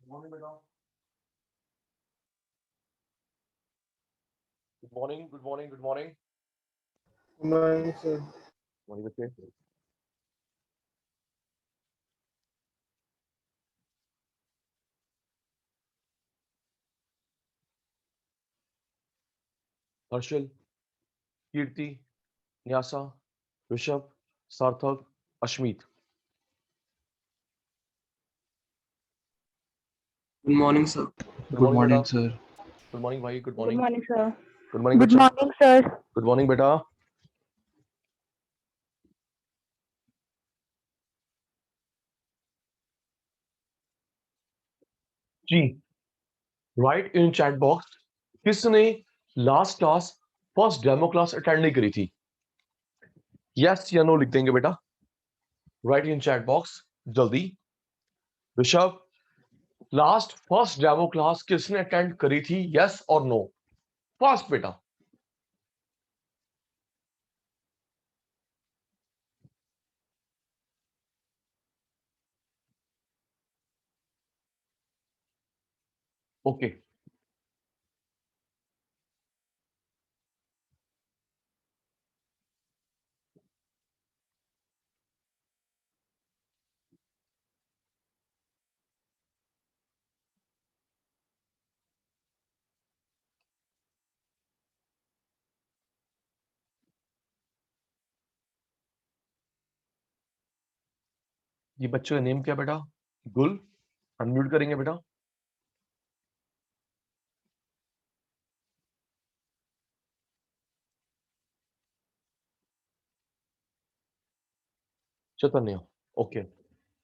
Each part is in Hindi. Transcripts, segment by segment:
मॉर्निंग बेटा। Good morning, good morning, good morning. नहीं सर। मॉर्निंग बच्चे। Harshal, Kirti, Nyasa, Rishabh, Sarthak, Ashmeet. Good morning sir. Good good morning morning बेटा। सर। गुड मॉर्निंग भाई, good Good morning. morning, sir. Good morning Good बच्चों। morning, sir. गुड मॉर्निंग बेटा। जी, राइट इन चैट बॉक्स किसने last class first demo class attend नहीं करी थी? यस या नो लिख देंगे बेटा। राइट इन चैट बॉक्स जल्दी। Rishabh, last first demo class किसने अटेंड करी थी? यस और नो, फास्ट बेटा। ओके, ये बच्चों का नेम क्या बेटा? गुल। अनम्यूट करेंगे बेटा। चैतन्य। ओके,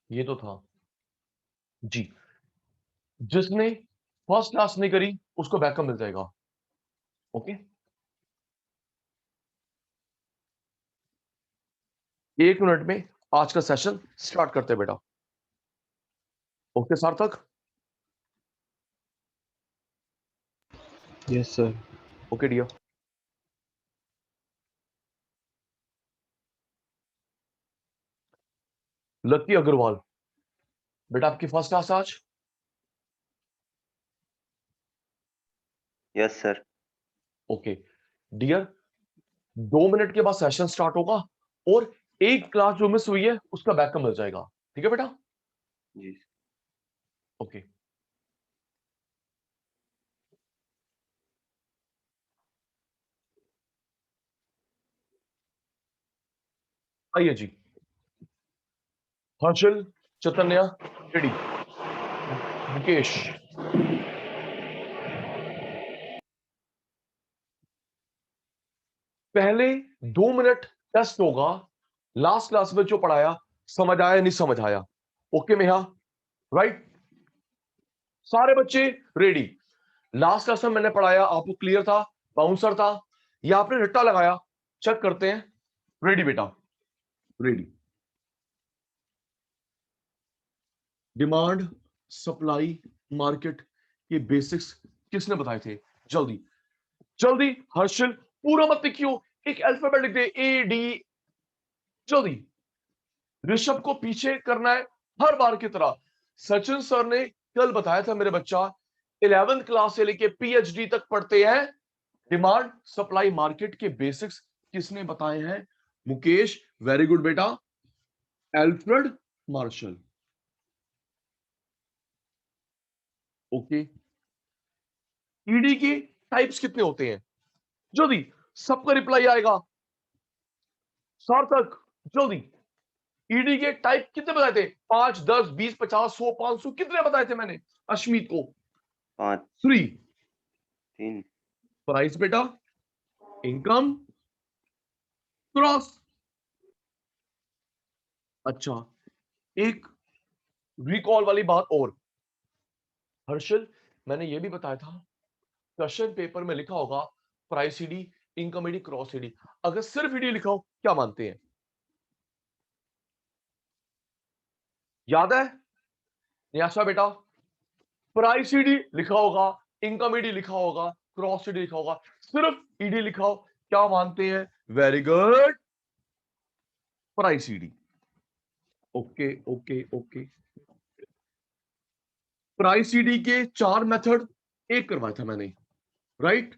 ये तो था जी। जिसने फर्स्ट क्लास नहीं करी उसको बैकअप मिल जाएगा। ओके, एक मिनट में आज का सेशन स्टार्ट करते हैं बेटा। Okay Sarthak. Yes sir. Okay dear. Lucky Agarwal, बेटा आपकी फर्स्ट क्लास आज? Yes sir. Okay dear, 2 minute के बाद सेशन स्टार्ट होगा और एक क्लास जो मिस हुई है उसका बैकअप मिल जाएगा। ठीक है बेटा? जी ओके, आइए जी। हर्षल, चैतन्य रेडी, मुकेश। पहले 2 मिनट टेस्ट होगा, लास्ट क्लास में जो पढ़ाया समझ आया नहीं समझ आया। ओके मेहा, राइट? सारे बच्चे रेडी? लास्ट क्लास में मैंने पढ़ाया, आपको क्लियर था, बाउंसर था, या आपने रट्टा लगाया? चेक करते हैं। रेडी बेटा? रेडी। डिमांड सप्लाई मार्केट के बेसिक्स किसने बताए थे? जल्दी जल्दी हर्षल, पूरा मत लिखियो, एक अल्फाबेट लिख दे, ए डी। जल्दी, ऋषभ को पीछे करना है हर बार की तरह। सचिन सर ने कल बताया था मेरे बच्चा 11th क्लास से लेके पीएचडी तक पढ़ते हैं। डिमांड सप्लाई मार्केट के बेसिक्स किसने बताए हैं? मुकेश, वेरी गुड बेटा। Alfred Marshall. ओके, ईडी के टाइप्स कितने होते हैं? जल्दी, सबका रिप्लाई आएगा। सार्थक जल्दी, ईडी के टाइप कितने बताए थे? 5, 10, 20, 50, 100, 500 कितने बताए थे मैंने अश्मीत को? 5 3। 3 प्राइस बेटा, इनकम, क्रॉस। अच्छा, एक रिकॉल वाली बात और हर्षल, मैंने ये भी बताया था क्वेश्चन पेपर में लिखा होगा price ED, income ED, cross ED. अगर सिर्फ ईडी लिखा हो क्या मानते हैं? याद है न्यासा बेटा? प्राइस ईडी लिखा होगा, इनकम ईडी लिखा होगा, क्रॉस ईडी लिखा होगा, सिर्फ ईडी लिखा हो क्या मानते हैं? Very good, price ED. Okay okay okay, price CD के 4 मेथड, एक करवाया था मैंने, राइट।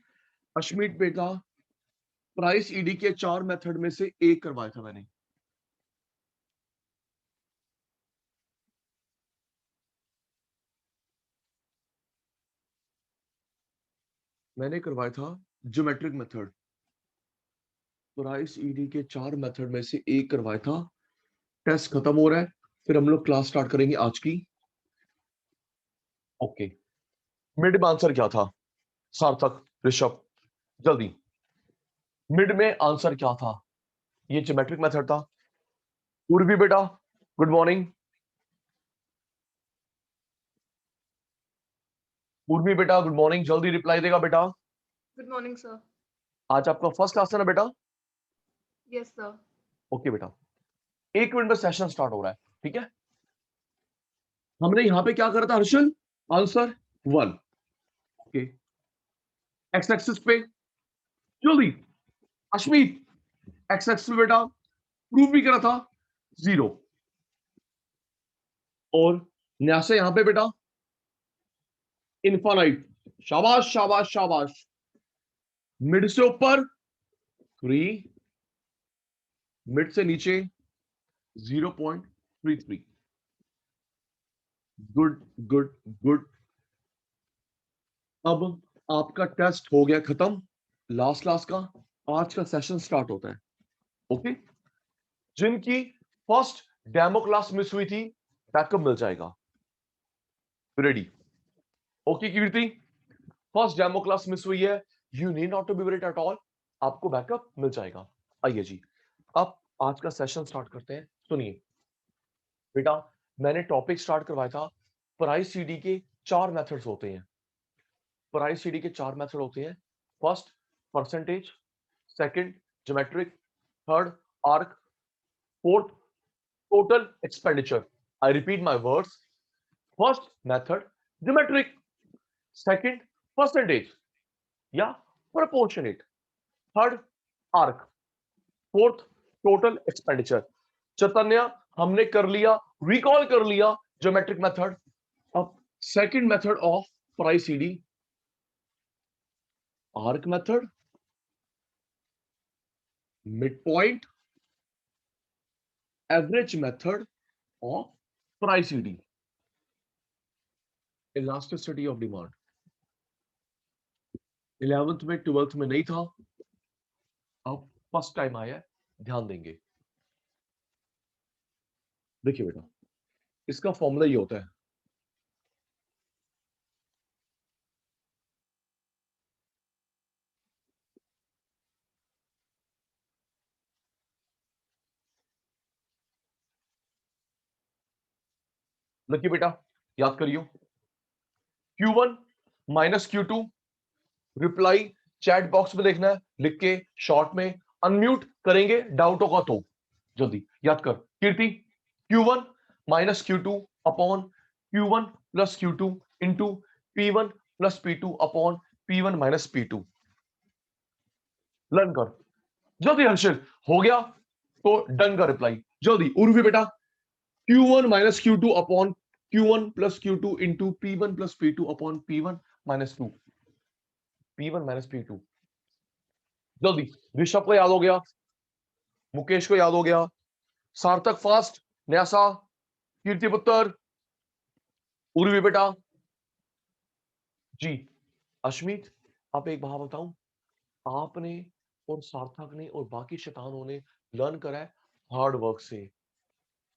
अश्मीत बेटा, प्राइस ईडी के 4 मेथड में से एक करवाया था मैंने। मैंने करवाया था ज्योमेट्रिक मेथड। प्राइस ईडी के 4 मेथड में से एक करवाया था। टेस्ट खत्म हो रहा है, फिर हम लोग क्लास स्टार्ट करेंगे आज की। ओके, मिड में आंसर क्या था? सार्थक, ऋषभ, जल्दी, मिड में आंसर क्या था? ये ज्योमेट्रिक मेथड था। उर्वी बेटा, गुड मॉर्निंग। उर्वी बेटा, गुड मॉर्निंग, जल्दी रिप्लाई देगा बेटा। Good morning sir. आज आपका फर्स्ट क्लास है ना बेटा? Yes sir. ओके बेटा, 1 मिनट में सेशन स्टार्ट हो रहा है, ठीक है। हमने यहां पे क्या करा था Harshal? Answer 1। Okay, x axis पे जल्दी, अश्मीत, एक्स एक्सिस पे बेटा प्रूव भी करा था 0, और न्यासा यहां पे बेटा इनफाइनाइट। शाबाश शाबाश शाबाश। मिड से ऊपर 3, मिड से नीचे 0.33। Good good good. अब आपका टेस्ट हो गया खत्म, लास्ट क्लास का। आज का सेशन स्टार्ट होता है। ओके, जिनकी फर्स्ट डेमो क्लास मिस हुई थी, बैकअप मिल जाएगा। Ready? Okay Kirti, first demo class miss हुई है, you need not to be worried at all, आपको बैकअप मिल जाएगा। आइए जी, अब आज का सेशन स्टार्ट करते हैं। सुनिए बेटा, मैंने टॉपिक स्टार्ट करवाया था, प्राइस सीडी के 4 मेथड्स होते हैं। प्राइस सीडी के 4 मेथड होते हैं। First percentage, second geometric, third arc, fourth total expenditure. I repeat my words, first method geometric, second percentage या proportionate, third arc, fourth total expenditure. Chaitanya, हमने कर लिया, रिकॉल कर लिया ज्योमेट्रिक मेथड। अब second method of price city, arc method, mid point, average method of price city, elasticity of demand. 11th में 12th में नहीं था, अब फर्स्ट टाइम आया है, ध्यान देंगे। देखिए बेटा, इसका फॉर्मूला ये होता है, देखिए बेटा, याद करियो, Q1 minus Q2, reply chat box में देखना है, लिख के शॉर्ट में अनम्यूट करेंगे, डाउट होगा तो। जल्दी याद कर कीर्ति, Q1 minus Q2 upon Q1 plus Q2 into P1 plus P2 upon P1 minus P2। Learn कर जल्दी हर्षिल, हो गया तो डन का रिप्लाई जल्दी। उर्वी बेटा, Q1 minus Q2 upon Q1 plus Q2 into P1 plus P2 upon P1 minus 2, P1 minus P2। जल्दी, ऋषभ को याद हो गया, मुकेश को याद हो गया, सार्थक फास्ट, न्यासा, कीर्ति पुत्र, उर्वी बेटा जी। अश्मित, आप एक बात बताऊं, आपने और सार्थक ने और बाकी शैतानों ने लर्न करा है हार्ड वर्क से,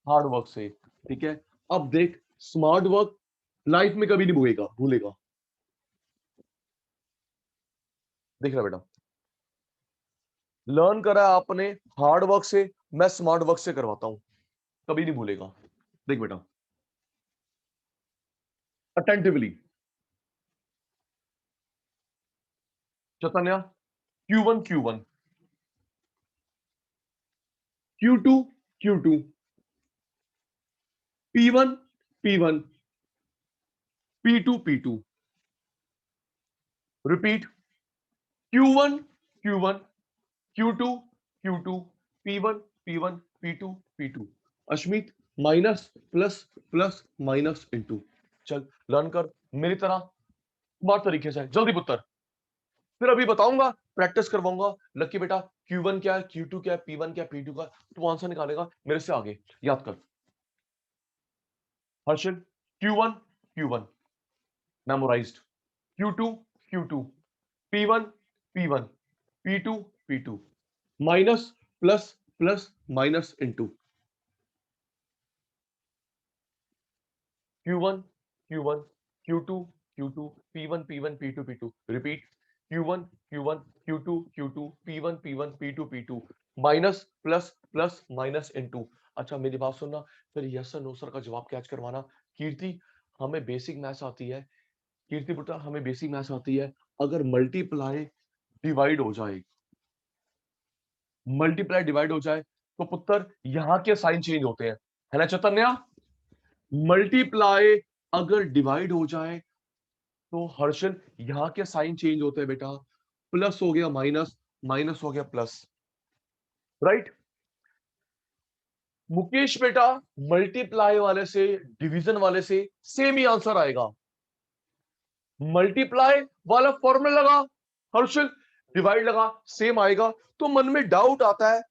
हार्ड वर्क से, ठीक है। अब देख, स्मार्ट वर्क लाइफ में कभी नहीं भूलेगा, भूलेगा। देख रहा बेटा, लर्न करा है आपने हार्ड वर्क से, मैं स्मार्ट वर्क से करवाता हूं, कभी नहीं भूलेगा। देख बेटा, अटेंटिवली, चैतन्य, Q1 Q1, Q2 Q2, P1 P1, P2 P2, repeat, Q1 Q1, Q2 Q2, P1 P1, P2 P2। Ashmit, minus plus plus minus into. चल लर्न कर मेरी तरह स्मार्ट तरीके से, जल्दी पुत्र। फिर अभी बताऊंगा, प्रैक्टिस करवाऊंगा। लकी बेटा Q1 क्या है, Q2 क्या है, P1 क्या है, P2 का तू आंसर निकालेगा मेरे से आगे। याद कर Harshal, Q1 Q1 memorised, Q2 Q2, P1 P1, P2 P2, minus plus plus minus into Q1 Q1, Q2 Q2, P1 P1, P2 P2, repeat Q1 Q1, Q2 Q2, P1 P1, P2 P2, minus plus plus minus into. अच्छा मेरी बात सुनना, फिर यस सर नो सर का जवाब कैच करवाना। कीर्ति हमें बेसिक मैथ्स आती है, कीर्ति पुत्र हमें बेसिक मैथ्स आती है। अगर मल्टीप्लाई डिवाइड हो जाए, मल्टीप्लाई डिवाइड हो जाए तो पुत्र यहां के साइन चेंज होते हैं, है ना चैतन्या? मल्टीप्लाई अगर डिवाइड हो जाए तो हर्षल यहां के साइन चेंज होते हैं बेटा। प्लस हो गया माइनस, माइनस हो गया प्लस, राइट? मुकेश बेटा मल्टीप्लाई वाले से डिवीजन वाले से सेम ही आंसर आएगा। मल्टीप्लाई वाला फॉर्मूला लगा, हर्षल डिवाइड लगा, सेम आएगा। तो मन में डाउट आता है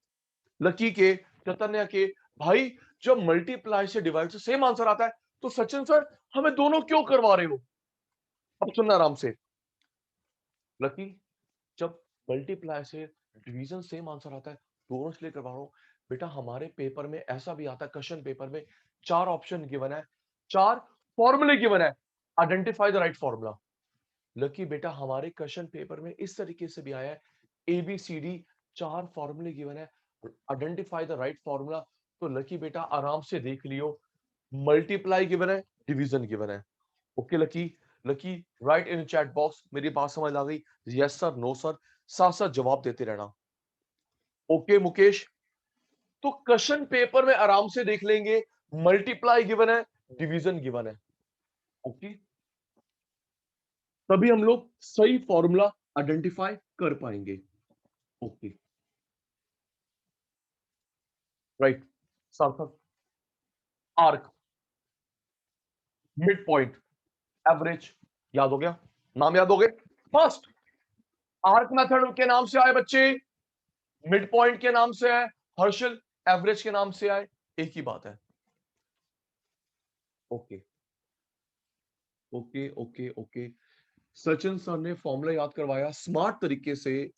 लकी के, चैतन्य के, भाई जब मल्टीप्लाई से डिवाइड से सेम आंसर आता है तो सचिन सर हमें दोनों क्यों करवा रहे हो? अब सुनना आराम से लकी, जब मल्टीप्लाई से डिवीजन सेम आंसर आता है दोनों इसलिए करवा रहा हूं बेटा, हमारे पेपर में ऐसा भी आता है, क्वेश्चन पेपर में 4 ऑप्शन गिवन है, 4 फॉर्मूले गिवन है, identify the right formula. Lucky बेटा हमारे क्वेश्चन पेपर में इस तरीके से भी आया है, ABCD 4 फॉर्मूले गिवन है, आइडेंटिफाई द राइट फॉर्मूला। तो लकी बेटा आराम से देख लियो, मल्टीप्लाई गिवन है, डिवीजन गिवन है। Okay lucky, lucky right in chat box मेरी बात समझ आ गई, यस सर नो सर, साथ साथ जवाब देते रहना। ओके मुकेश, तो क्वेश्चन पेपर में आराम से देख लेंगे, मल्टीप्लाई गिवन है, डिवीजन गिवन है। ओके, तभी हम लोग सही फॉर्मूला आइडेंटिफाई कर पाएंगे। ओके राइट, सार्थक आर्क, मिड पॉइंट, एवरेज याद हो गया, नाम याद हो गए। फर्स्ट आर्क मेथड के नाम से आए बच्चे, मिड पॉइंट के नाम से आए, हर्षल एवरेज के नाम से आए, एक ही बात है। Okay okay okay okay, Sachin sir ने फॉर्मूला याद करवाया स्मार्ट तरीके से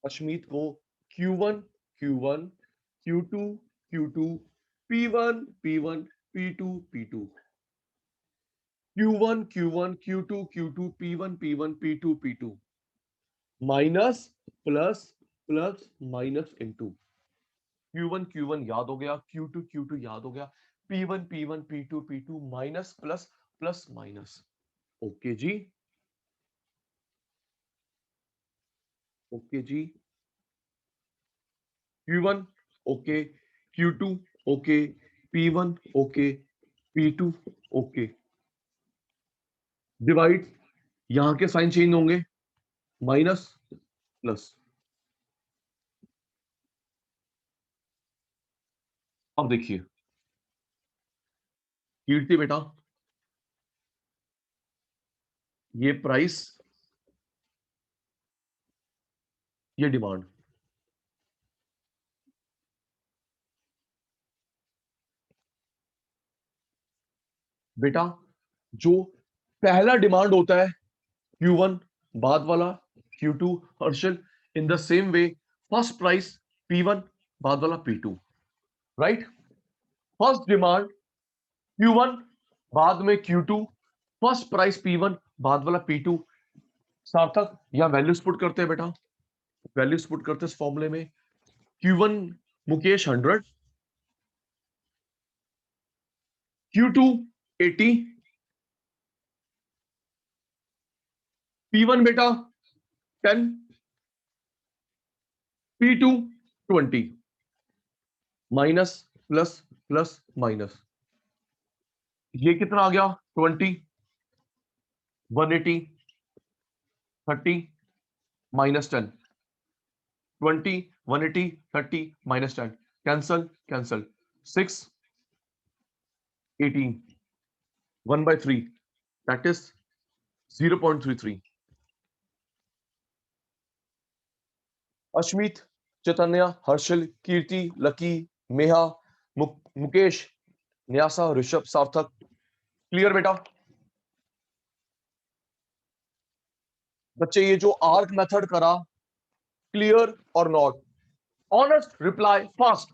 अश्मीत को। Q1 Q1, Q2 Q2, P1 P1, P2 P2, Q1 Q1, Q2 Q2, P1 P1, P2 P2, minus plus plus minus into. Q1 Q1 याद हो गया, Q2 Q2 याद हो गया, P1 P1, P2 P2, minus plus plus minus. Okay जी, ओके जी, Q1 okay, Q2 okay, P1 okay, P2 okay. Divide, यहां के साइन चेंज होंगे, माइनस प्लस। अब देखिए कीर्ति बेटा, ये प्राइस, ये डिमांड, बेटा जो पहला डिमांड होता है Q1 बाद वाला Q2, Harshal in the same way first price P1 बाद वाला P2, right? First demand Q1 बाद में Q2, फर्स्ट प्राइस P1 बाद वाला P2। सार्थक यहां वैल्यूज पुट करते हैं बेटा, वैल्यूज पुट करते हैं इस फॉर्मूले में। Q1 मुकेश 100, Q2 80, P1 बेटा 10, P2 20, minus plus plus minus. ये कितना आ गया? 20, 180, 30 minus 10, 20, 180, 30 minus 10, cancel cancel, 6, 18, 1/3, that is 0.33। Ashmit, Chaitanya, Harshal, Kirti, lucky, मेहा, मुकेश, न्यासा, ऋषभ, सार्थक। क्लियर बेटा? बच्चे ये जो आर्क मेथड करा, क्लियर और not? Honest reply fast.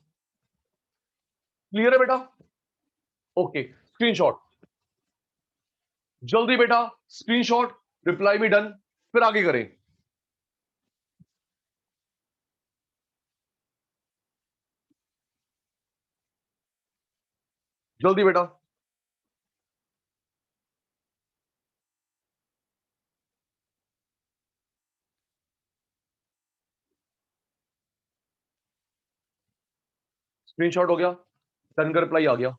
Clear है बेटा? ओके, स्क्रीनशॉट जल्दी बेटा, स्क्रीनशॉट, रिप्लाई भी डन, फिर आगे करें। जल्दी बेटा। स्क्रीनशॉट हो गया, डन का रिप्लाई आ गया।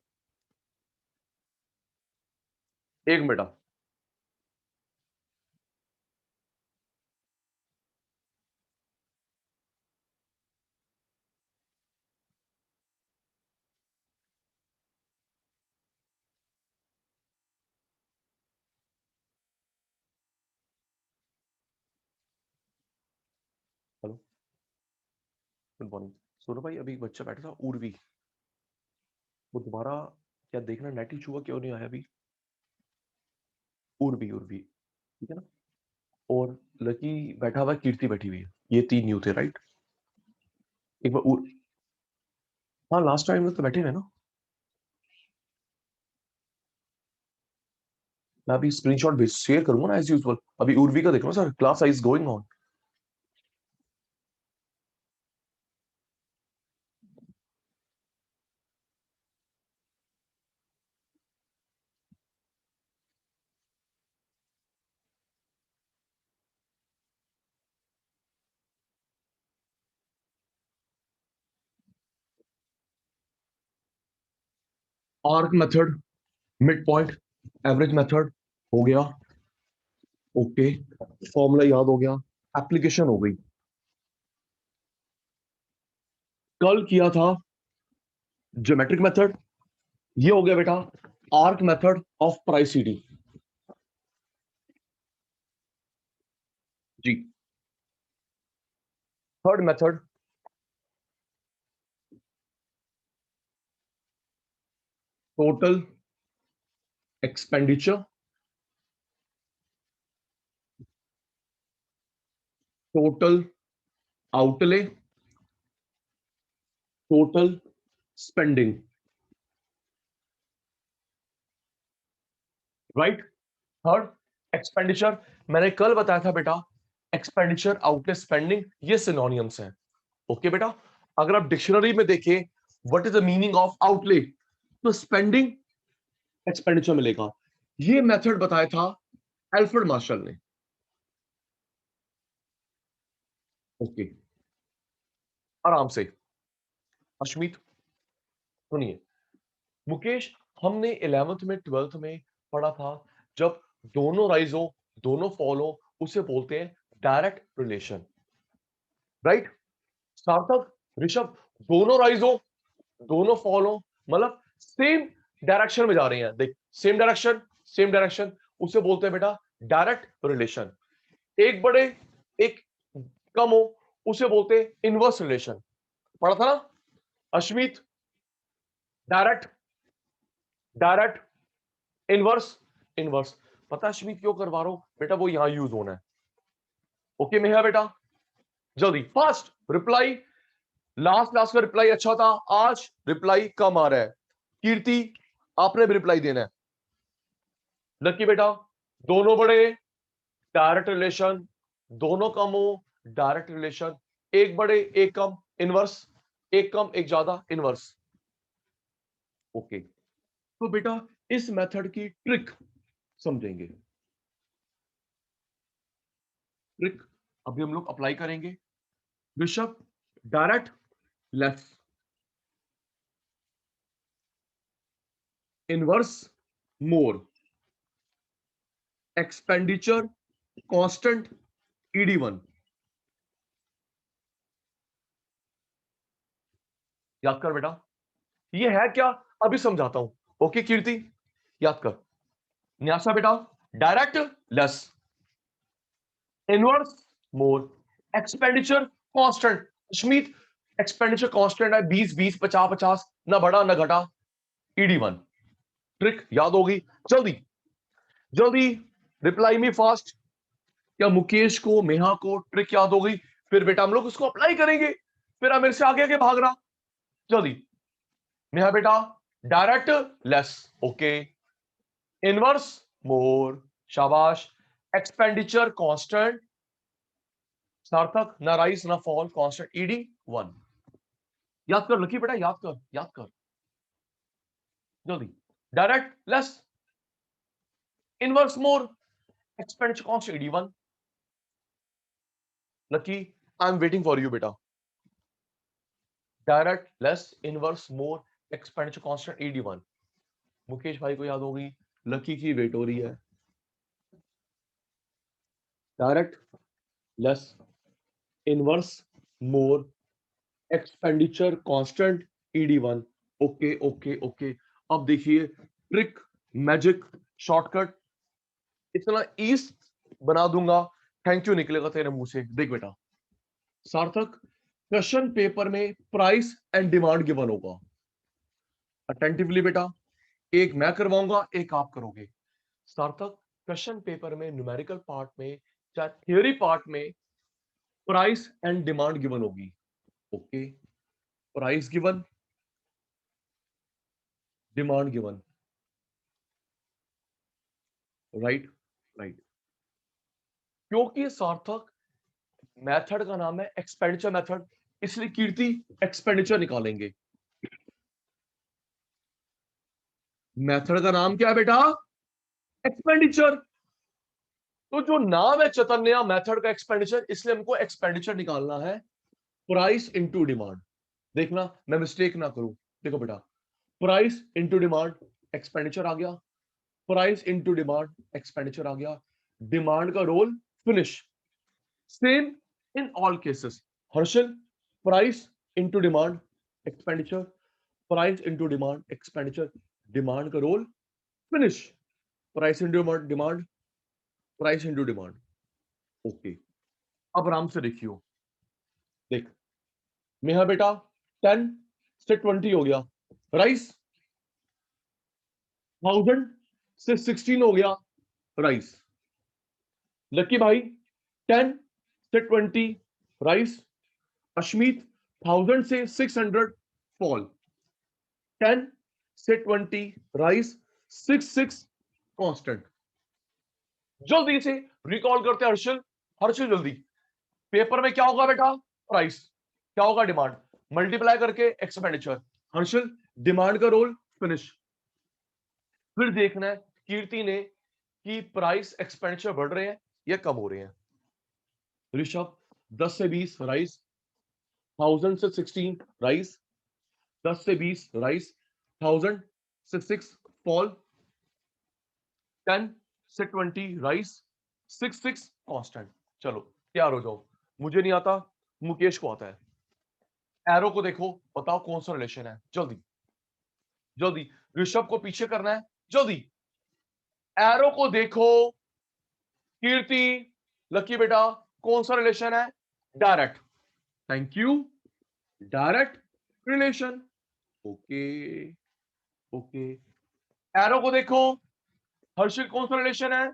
एक बेटा, हेलो, गुड मॉर्निंग। सोनू भाई, अभी एक बच्चा बैठा था उर्वी, वो दोबारा क्या देखना, नेट ही छुआ क्यों नहीं आया अभी? उर्वी, उर्वी, ठीक है ना? और लकी बैठा हुआ है, कीर्ति बैठी हुई है, ये तीन न्यू थे, राइट? एक बार हाँ, लास्ट टाइम में तो बैठे हुए ना। मैं अभी स्क्रीनशॉट भी शेयर करूंगा ना एज यूजुअल। अभी उर्वी का देख लो sir, class size going on. Arc method, mid point, average method हो गया। ओके, फॉर्मूला याद हो गया, एप्लीकेशन हो गई। कल किया था ज्योमेट्रिक मेथड, ये हो गया बेटा आर्क मेथड ऑफ प्राइसिटी। जी, third method total expenditure, total outlay, total spending, right? Third expenditure, मैंने कल बताया था बेटा, एक्सपेंडिचर, आउटले, स्पेंडिंग ये सिनोनिम्स हैं। ओके बेटा, अगर आप डिक्शनरी में देखें what is the meaning of outlay, तो स्पेंडिंग एक्सपेंडिचर मिलेगा। ये मेथड बताया था एल्फ्रेड मार्शल ने। ओके, आराम से। अश्मित सुनिए, मुकेश, हमने 11th में 12th में पढ़ा था, जब दोनों राइज हो, दोनों फॉलो, उसे बोलते हैं डायरेक्ट रिलेशन, राइट? सार्थक, ऋषभ, दोनों राइज हो, दोनों फॉलो, मतलब सेम डायरेक्शन में जा रहे हैं, देख, सेम डायरेक्शन, सेम डायरेक्शन, उसे बोलते हैं बेटा डायरेक्ट रिलेशन। एक बड़े, एक कम हो, उसे बोलते हैं इनवर्स रिलेशन। पढ़ा था ना Ashmit? Direct, direct, inverse, inverse. पता है अश्मित क्यों करवा रहा हूं बेटा? वो यहां यूज होना है। ओके मेहा बेटा, जल्दी फास्ट रिप्लाई। लास्ट क्लास का रिप्लाई अच्छा था, आज रिप्लाई कम आ रहा है। कीर्ति, आपने भी रिप्लाई देना है। लकी बेटा, दोनों बड़े, डायरेक्ट रिलेशन, दोनों कम हो, डायरेक्ट रिलेशन, एक बड़े एक कम, इनवर्स, एक कम एक ज्यादा, इनवर्स। ओके, तो बेटा इस मेथड की ट्रिक समझेंगे। ट्रिक अभी हम लोग अप्लाई करेंगे। Rishabh, direct less, inverse more, expenditure constant, ED1। याद कर बेटा, ये है क्या, अभी समझाता हूं। ओके कीर्ति, याद कर। न्यासा बेटा, direct less, inverse more, expenditure constant. Ashmeet expenditure constant है 20 20 50 50, ना बढ़ा ना घटा, ED1। ट्रिक याद होगी, जल्दी जल्दी रिप्लाई मी फास्ट। क्या मुकेश को, मेहा को ट्रिक याद हो गई? फिर बेटा हम लोग उसको अप्लाई करेंगे, फिर आप मेरे से आगे आगे भाग रहा। जल्दी मेहा बेटा, डायरेक्ट लेस, ओके, इनवर्स मोर, शाबाश, एक्सपेंडिचर कांस्टेंट, सार्थक ना राइस ना फॉल, कांस्टेंट ED1। याद कर लकी बेटा, याद कर याद कर, जल्दी, direct less, inverse more, expenditure constant ED1। Lucky I am waiting for you बेटा, direct less, inverse more, expenditure constant ED1। Mukesh भाई को याद होगी, लकी की वेट हो रही है। Direct less, inverse more, expenditure constant ED1। Okay okay okay. अब देखिए ट्रिक, मैजिक, शॉर्टकट, इतना ईस्ट बना दूंगा, थैंक यू निकलेगा तेरे मुंह से। देख बेटा सार्थक, क्वेश्चन पेपर में प्राइस एंड डिमांड गिवन होगा, अटेंटिवली बेटा, एक मैं करवाऊंगा एक आप करोगे। सार्थक, क्वेश्चन पेपर में न्यूमेरिकल पार्ट में चाहे थियोरी पार्ट में प्राइस एंड डिमांड गिवन होगी। Okay, price given, demand given, right right. क्योंकि सार्थक मेथड का नाम है एक्सपेंडिचर मेथड, इसलिए कीर्ति एक्सपेंडिचर निकालेंगे। मेथड का नाम क्या है बेटा? एक्सपेंडिचर। तो जो नाम है चैतन्य मेथड का एक्सपेंडिचर, इसलिए हमको एक्सपेंडिचर निकालना है, प्राइस इंटू डिमांड। देखना मैं मिस्टेक ना करूं, देखो बेटा, प्राइस इंटू डिमांड, एक्सपेंडिचर आ गया, प्राइस इंटू डिमांड, एक्सपेंडिचर आ गया, डिमांड का role finish. Same in all cases. Harshal, price into demand, expenditure, price into demand, expenditure, demand का role finish, price into demand, demand, price into demand. Okay, अब आराम से देखियो, देख मेहा बेटा 10 से 20 हो गया, राइस 1000 से 16 हो गया, राइस। लकी भाई 10 से 20 राइस, अश्मीत 1000 से 600 फॉल, 10 से 20 राइस, 66 कांस्टेंट। जल्दी से रिकॉल करते हैं हर्षल, हर्षल जल्दी, पेपर में क्या होगा बेटा? प्राइस, क्या होगा? डिमांड, मल्टीप्लाई करके एक्सपेंडिचर। हर्षल, डिमांड का रोल फिनिश। फिर देखना है कीर्ति ने कि प्राइस एक्सपेंडिचर बढ़ रहे हैं या कम हो रहे हैं। ऋषभ 10 से 20 राइस, 1000 से 16 राइस, 10 से 20 राइस, 1000 से 6 फॉल, 10 से 20 राइस, 66 कांस्टेंट। चलो तैयार हो जाओ, मुझे नहीं आता, मुकेश को आता है। एरो को देखो, बताओ कौन सा रिलेशन है, जल्दी जल्दी। ऋषभ को पीछे करना है, जल्दी एरो को देखो। कीर्ति, लकी बेटा, कौन सा रिलेशन है? Direct, thank you, direct relation. Okay okay, arrow को देखो। हर्षिल, कौन सा रिलेशन है?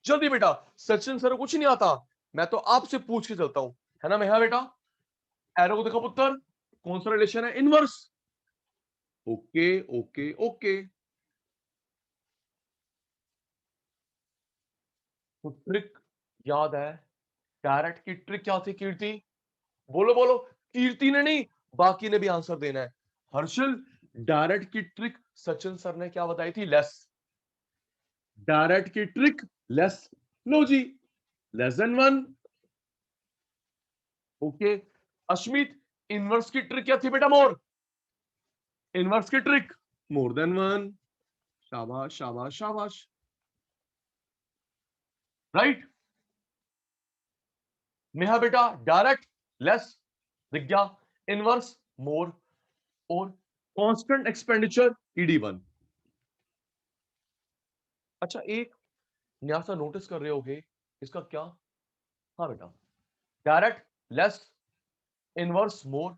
जल्दी बेटा, सचिन सर को कुछ नहीं आता, मैं तो आपसे पूछ के चलता हूं, है ना मेहा बेटा? एरो को देखो पुत्र, कौन सा रिलेशन है? इनवर्स। ओके ओके ओके, तो ट्रिक याद है, डायरेक्ट की ट्रिक क्या थी कीर्ति? बोलो बोलो, कीर्ति ने नहीं, बाकी ने भी आंसर देना है। हर्षल, डायरेक्ट की ट्रिक सचिन सर ने क्या बताई थी? लेस। डायरेक्ट की ट्रिक लेस, लो जी, less than 1। Okay, Ashmit, inverse की ट्रिक क्या थी बेटा? मोर। इनवर्स की ट्रिक मोर देन 1। शाबाश शाबाश शाबाश, राइट। मेहा बेटा, डायरेक्ट लेस दिख गया, इनवर्स मोर, और कांस्टेंट एक्सपेंडिचर ED1। अच्छा, एक न्यासा नोटिस कर रहे होगे इसका क्या? हाँ बेटा, direct less inverse more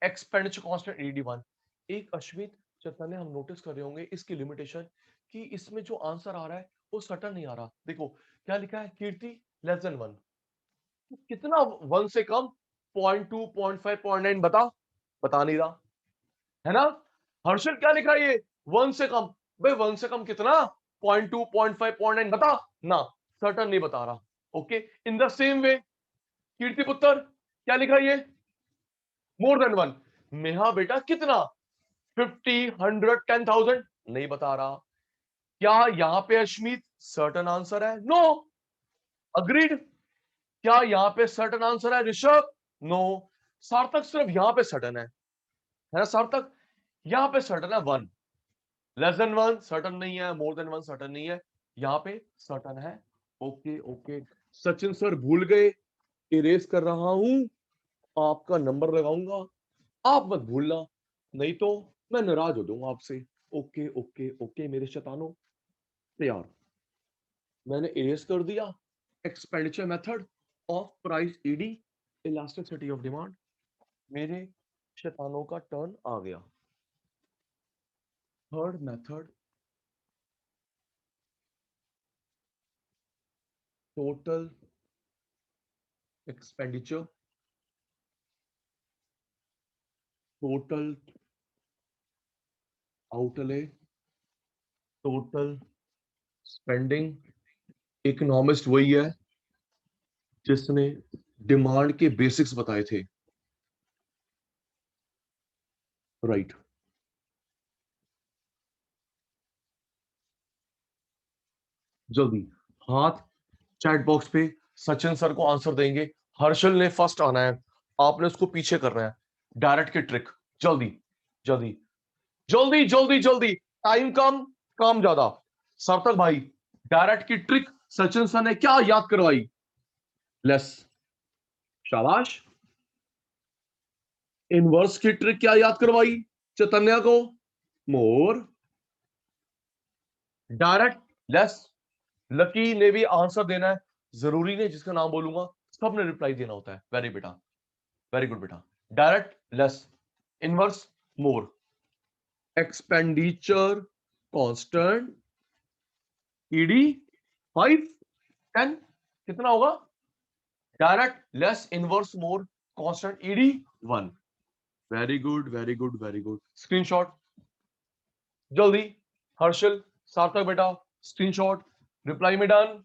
expenditure constant ED1। एक अश्मित चैतन्य हम नोटिस कर रहे होंगे इसकी लिमिटेशन कि इसमें जो आंसर आ रहा है वो सटन नहीं आ रहा। देखो क्या लिखा है, कीर्ति लेस देन 1, कितना 1 से कम? 0.2 0.5 0.9 बता नहीं रहा है ना। हर्षल क्या लिखा है ये? 1 से कम। भाई 1 से कम कितना? 0.2 0.5 0.9 बता ना, सर्टन नहीं बता रहा। Okay, in the same way Kirti पुत्र क्या लिखा है ये? More than 1। मेहा बेटा कितना? 50 100 10,000 नहीं बता रहा। क्या यहां पे अश्मित सर्टन आंसर है? नो। अग्रीड। क्या यहां पे सर्टन आंसर है ऋषभ? नो। सार्थक सिर्फ यहां पे सर्टन है ना सार्थक? यहां पे सर्टन है 1, लेस देन 1 सर्टन नहीं है, मोर देन 1 सर्टन नहीं है, यहां पे सर्टन है। ओके ओके, सचिन सर भूल गए, इरेज कर रहा हूं, आपका नंबर लगाऊंगा, आप मत भूलना, नहीं तो मैं नाराज हो जाऊंगा आपसे। ओके ओके ओके मेरे शैतानों, तैयार, मैंने इरेज कर दिया। Expenditure method of price ED, elasticity of demand, मेरे शैतानों का टर्न आ गया। Third method, total expenditure, total outlay, total spending. Economist वही है जिसने डिमांड के बेसिक्स बताए थे, राइट। जल्दी हाथ चैट बॉक्स पे, सचिन सर को आंसर देंगे, हर्षल ने फर्स्ट आना है, आपने उसको पीछे करना है। डायरेक्ट की ट्रिक, जल्दी जल्दी जल्दी जल्दी जल्दी, टाइम कम काम ज्यादा। सार्थक भाई, डायरेक्ट की ट्रिक सचिन सर ने क्या याद करवाई? लेस, शाबाश। इनवर्स की ट्रिक क्या याद करवाई चैतन्य को? मोर। डायरेक्ट लेस, लकी ने भी आंसर देना है, जरूरी नहीं जिसका नाम बोलूंगा सबने रिप्लाई देना होता है। वेरी बेटा, वेरी गुड बेटा। Direct less, inverse more, expenditure constant ED 5 10 कितना होगा? Direct less inverse more constant ED 1। Very good very good very good, screenshot जल्दी, हर्षल सार्थक बेटा, स्क्रीनशॉट, रिप्लाई में done.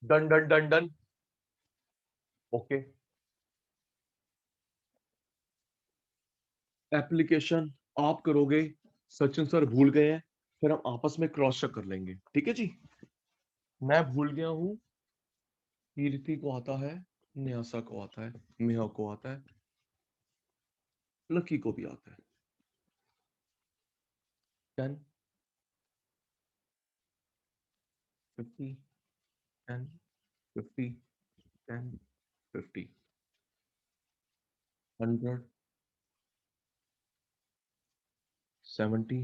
Done done done done. Okay, application आप करोगे, सचिन सर भूल गए हैं, फिर हम आपस में क्रॉस चेक कर लेंगे, ठीक है जी। मैं भूल गया हूं, कीर्ति को आता है, न्यासा को आता है, मेहा को आता है, लकी को भी आता है। 10 50 10 50 10 50 100 70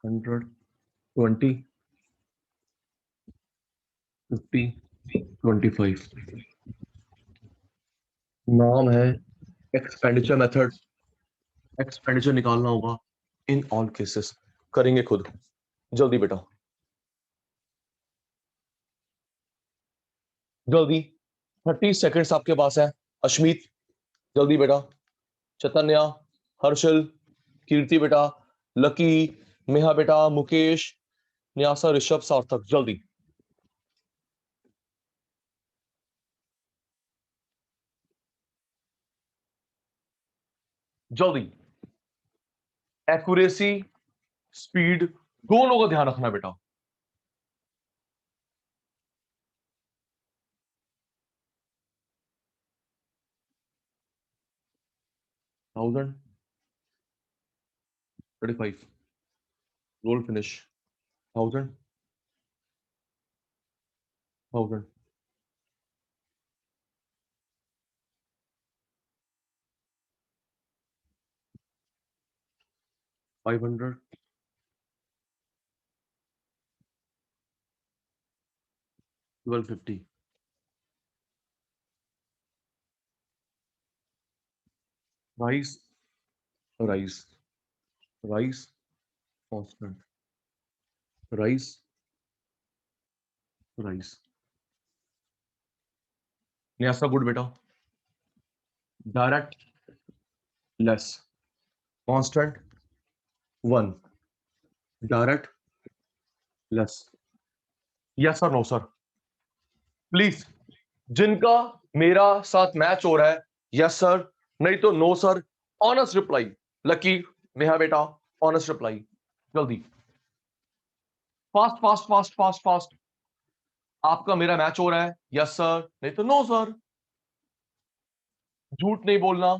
100 20 50 25। नाम है एक्सपेंडिचर मेथड, एक्सपेंडिचर निकालना होगा इन ऑल केसेस, करेंगे खुद, जल्दी बेटा जल्दी, 30 सेकेंड्स आपके पास है। अश्मित जल्दी बेटा, चैतन्या, हर्षल, कीर्ति बेटा, लकी, मेहा बेटा, मुकेश, न्यासा, ऋषभ, सार्थक, जल्दी जल्दी। एक्यूरेसी स्पीड दोनों का ध्यान रखना बेटा। 1000 35 role finish, 1000 1000 500 1250 rise rise rise constant rise rise Nyasa good बेटा direct less constant 1 direct less yes और नो सर प्लीज जिनका मेरा साथ मैच हो रहा है यस सर नहीं तो no sir honest reply lucky Neha बेटा ऑनेस्ट रिप्लाई जल्दी fast fast fast fast fast आपका मेरा मैच हो रहा है यस सर नहीं तो नो सर झूठ नहीं बोलना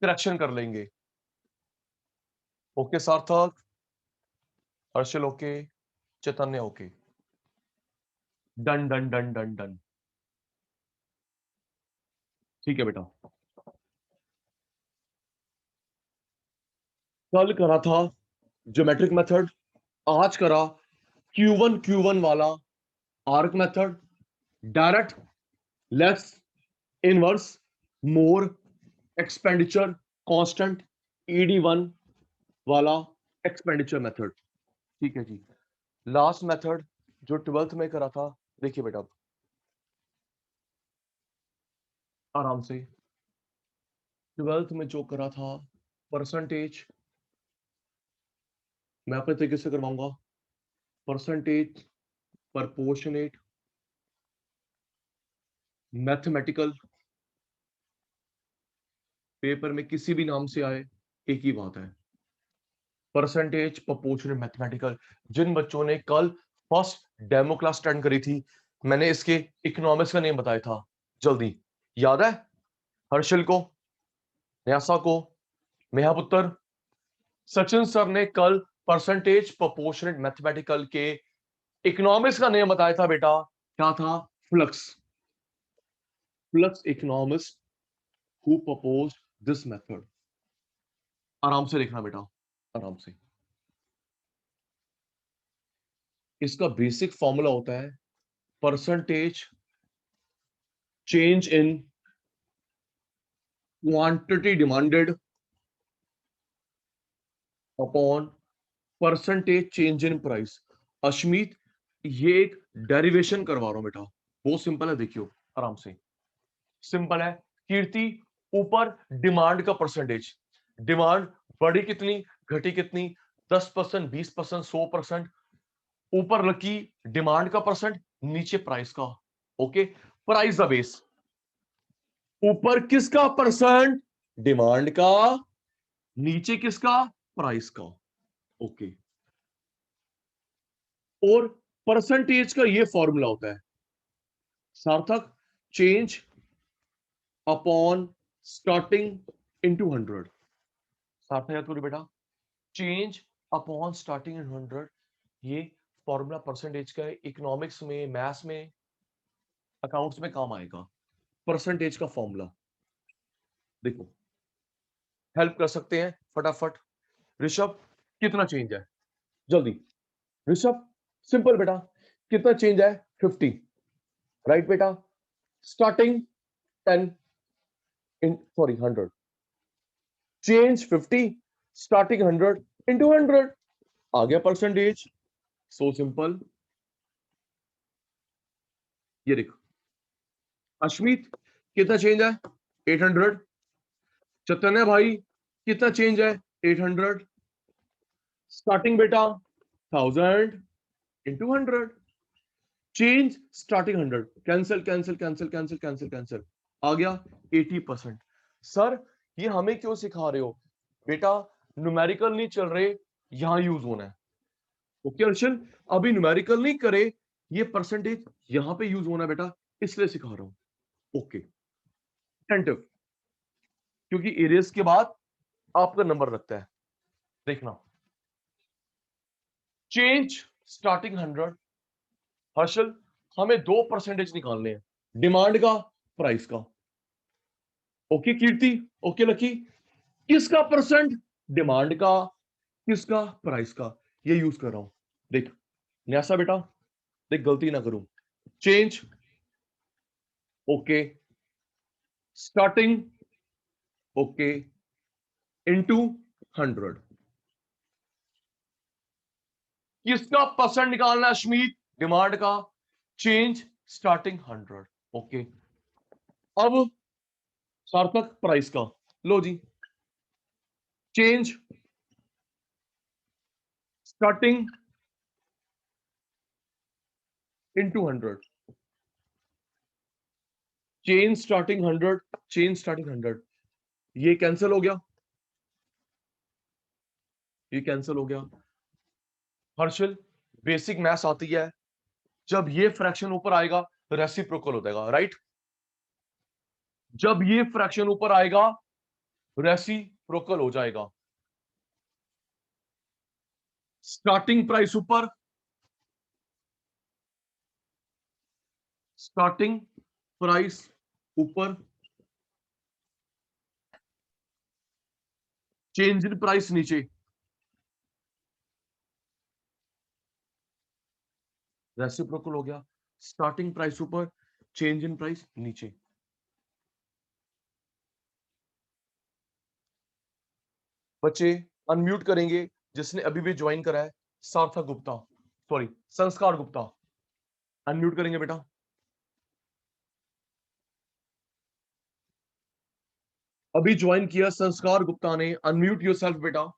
करेक्शन कर लेंगे okay Sarthak Harshal okay Chaitanya okay done done done done done ठीक है बेटा कल करा था ज्योमेट्रिक मेथड आज करा Q1 वाला arc method direct less inverse more expenditure constant ED1 वाला एक्सपेंडिचर मेथड ठीक है जी लास्ट मेथड जो 12th में करा था देखिए बेटा आराम से 12th में जो करा था परसेंटेज मैं अपने तरीके से करवाऊंगा परसेंटेज प्रपोर्शनेट मैथमेटिकल पेपर में किसी भी नाम से आए एक ही बात है परसेंटेज प्रपोर्शनेट मैथमेटिकल जिन बच्चों ने कल फर्स्ट डेमो क्लास अटेंड करी थी मैंने इसके इकोनॉमिक्स का नेम बताया था जल्दी याद है हर्षल को न्यासा को मेहापुत्र सचिन सर ने कल परसेंटेज प्रपोर्शनेट मैथमेटिकल के इकोनॉमिक्स का नेम बताया था बेटा क्या था flux flux economist who proposed this method आराम से देखना बेटा आराम से इसका बेसिक फॉर्मूला होता है percentage change in quantity demanded upon percentage change in price Ashmit ये एक डेरिवेशन करवा रहा हूं बेटा बहुत सिंपल है देखियो आराम से सिंपल है कीर्ति ऊपर डिमांड का परसेंटेज डिमांड बढ़ी कितनी घटी कितनी 10% 20% 100% ऊपर लकी डिमांड का परसेंट नीचे प्राइस का ओके प्राइस द बेस ऊपर किसका परसेंट डिमांड का नीचे किसका प्राइस का ओके और परसेंटेज का ये फॉर्मूला होता है सार्थक चेंज अपॉन स्टार्टिंग इनटू 100 सार्थक याद करो बेटा चेंज अपॉन स्टार्टिंग इन 100 ये फॉर्मूला परसेंटेज का है इकोनॉमिक्स में मैथ्स में अकाउंट्स में काम आएगा परसेंटेज का फॉर्मूला देखो हेल्प कर सकते हैं फटाफट ऋषभ कितना चेंज है जल्दी ऋषभ सिंपल बेटा कितना चेंज है 50 राइट बेटा स्टार्टिंग 10 इन सॉरी 100 चेंज 50 स्टार्टिंग 100 into 100 आ गया परसेंटेज सो सिंपल ये देखो अश्मित कितना चेंज है 800 चैतन्य भाई कितना चेंज है 800 स्टार्टिंग बेटा 1000 into 100 change starting 100 cancel cancel cancel cancel cancel cancel आ गया 80% सर ये हमें क्यों सिखा रहे हो बेटा न्यूमेरिकल नहीं चल रहे यहां यूज होना है ओके अर्शन अभी न्यूमेरिकल नहीं करे ये परसेंटेज यहां पे यूज होना है बेटा इसलिए सिखा रहा हूं ओके अटेंटिव क्योंकि एरियस के बाद आपका नंबर लगता है देखना चेंज स्टार्टिंग 100 हर्षल हमें 2% निकालने हैं, डिमांड का, प्राइस का। ओके कीर्ति, ओके लकी, किसका परसेंट? डिमांड का, किसका? प्राइस का। ये यूज कर रहा हूं। देख न्यासा बेटा, देख गलती ना करूं। Change, okay, starting, okay, into 100। किसका परसेंट निकालना है अश्मीत? डिमांड का। Change starting 100, okay. अब सार्थक प्राइस का, लो जी, change starting into 100, change starting 100, change starting 100। ये कैंसिल हो गया, ये कैंसिल हो गया। हर्षल, बेसिक मैथ्स आती है, जब ये फ्रैक्शन ऊपर आएगा रेसिप्रोकल हो जाएगा, राइट? जब ये फ्रैक्शन ऊपर आएगा रेसिप्रोकल हो जाएगा। स्टार्टिंग प्राइस ऊपर, स्टार्टिंग प्राइस ऊपर, चेंज इन प्राइस नीचे, रेसिप्रोकल हो गया। स्टार्टिंग प्राइस ऊपर, चेंज इन प्राइस नीचे। बच्चे अनम्यूट करेंगे जिसने अभी भी ज्वाइन करा है, सार्थक गुप्ता, सॉरी संस्कार गुप्ता, अनम्यूट करेंगे बेटा। अभी ज्वाइन किया संस्कार गुप्ता ने, अनम्यूट योरसेल्फ बेटा।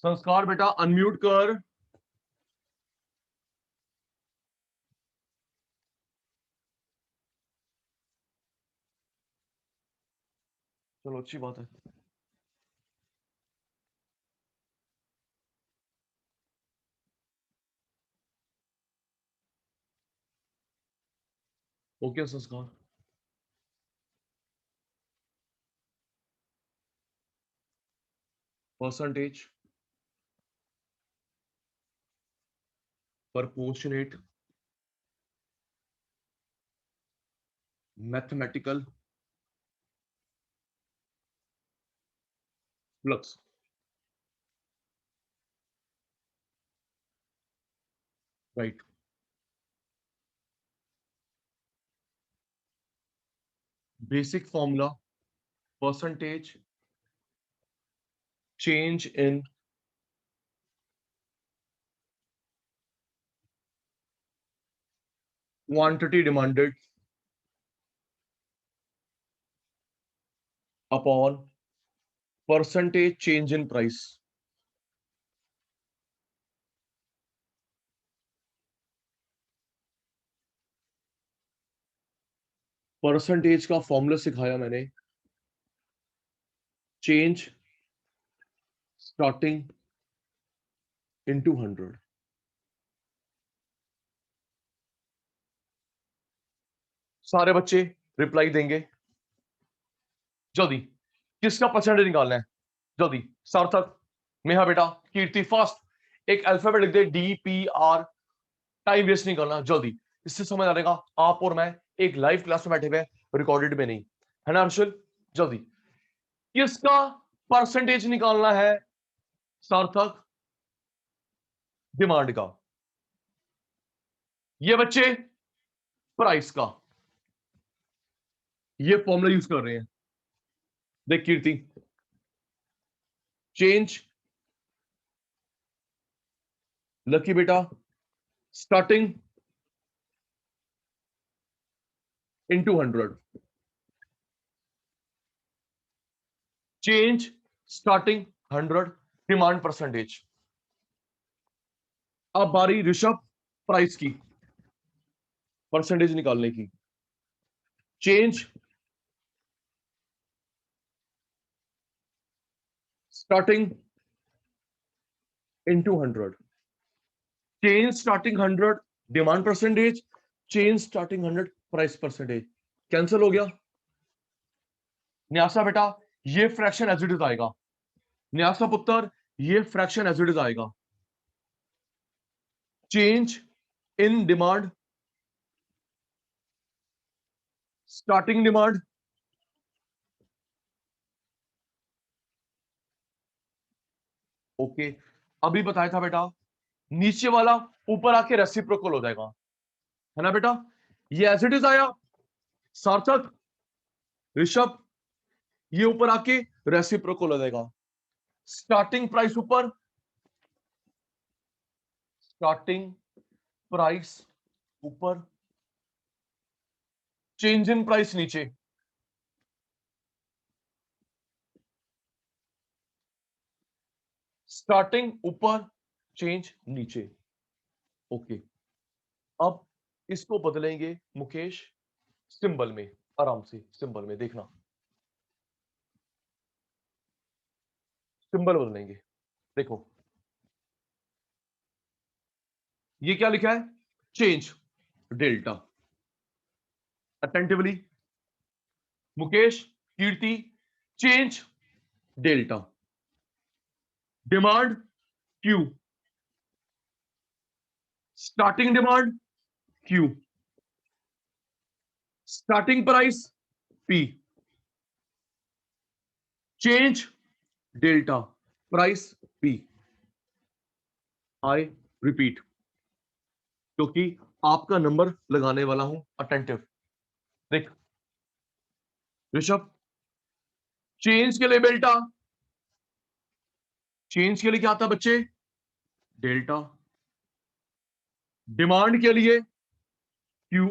संस्कार बेटा अनम्यूट कर। चलो अच्छी बात है। ओके संस्कार, percentage, proportionate, mathematical, flux, right. Basic formula, percentage change in quantity demanded upon percentage change in price. Percentage का फॉर्मूला सिखाया मैंने, चेंज स्टार्टिंग इनटू 100। सारे बच्चे रिप्लाई देंगे जल्दी, किसका परसेंटेज निकालना है जल्दी? सार्थक, मेहा बेटा, कीर्ति, फास्ट एक अल्फाबेट लिख दे, DPR। टाइम वेस्ट नहीं करना, जल्दी। इससे समझ आ जाएगा आप और मैं एक लाइव क्लास में बैठे हुए, रिकॉर्डेड में नहीं, है ना हर्षल? जल्दी, किसका परसेंटेज निकालना है सार्थक? डिमांड का। ये बच्चे प्राइस का। ये फॉर्मूला यूज कर रहे हैं, देख कीर्ति, चेंज, लकी बेटा, starting into 100, change starting 100, demand percentage. अब बारी ऋषभ प्राइस की परसेंटेज निकालने की। Change starting into 100, change starting 100, demand percentage, change starting 100 price percentage cancel हो गया। न्यासा बेटा ये फ्रैक्शन एज इट इज आएगा। न्यासा पुत्र ये फ्रैक्शन एज इट इज आएगा। Change in demand starting demand okay. अभी बताया था बेटा नीचे वाला ऊपर आके रेसिप्रोकल हो जाएगा, है ना बेटा। ये एज इट इज आया सार्थक ऋषभ, ये ऊपर आके रेसिप्रोकल हो जाएगा। स्टार्टिंग प्राइस ऊपर, स्टार्टिंग प्राइस ऊपर, चेंज इन प्राइस नीचे। स्टार्टिंग ऊपर, चेंज नीचे। ओके अब इसको बदलेंगे मुकेश सिंबल में, आराम से सिंबल में देखना, सिंबल बदलेंगे। देखो ये क्या लिखा है, change delta. Attentively Mukesh Kirti, change delta, demand Q, starting demand Q, starting price P, change delta price P. I repeat क्योंकि आपका नंबर लगाने वाला हूं, अटेंटिव। देख ऋषभ चेंज के लिए डेल्टा, चेंज के लिए क्या आता है बच्चे, डेल्टा। डिमांड के लिए Q,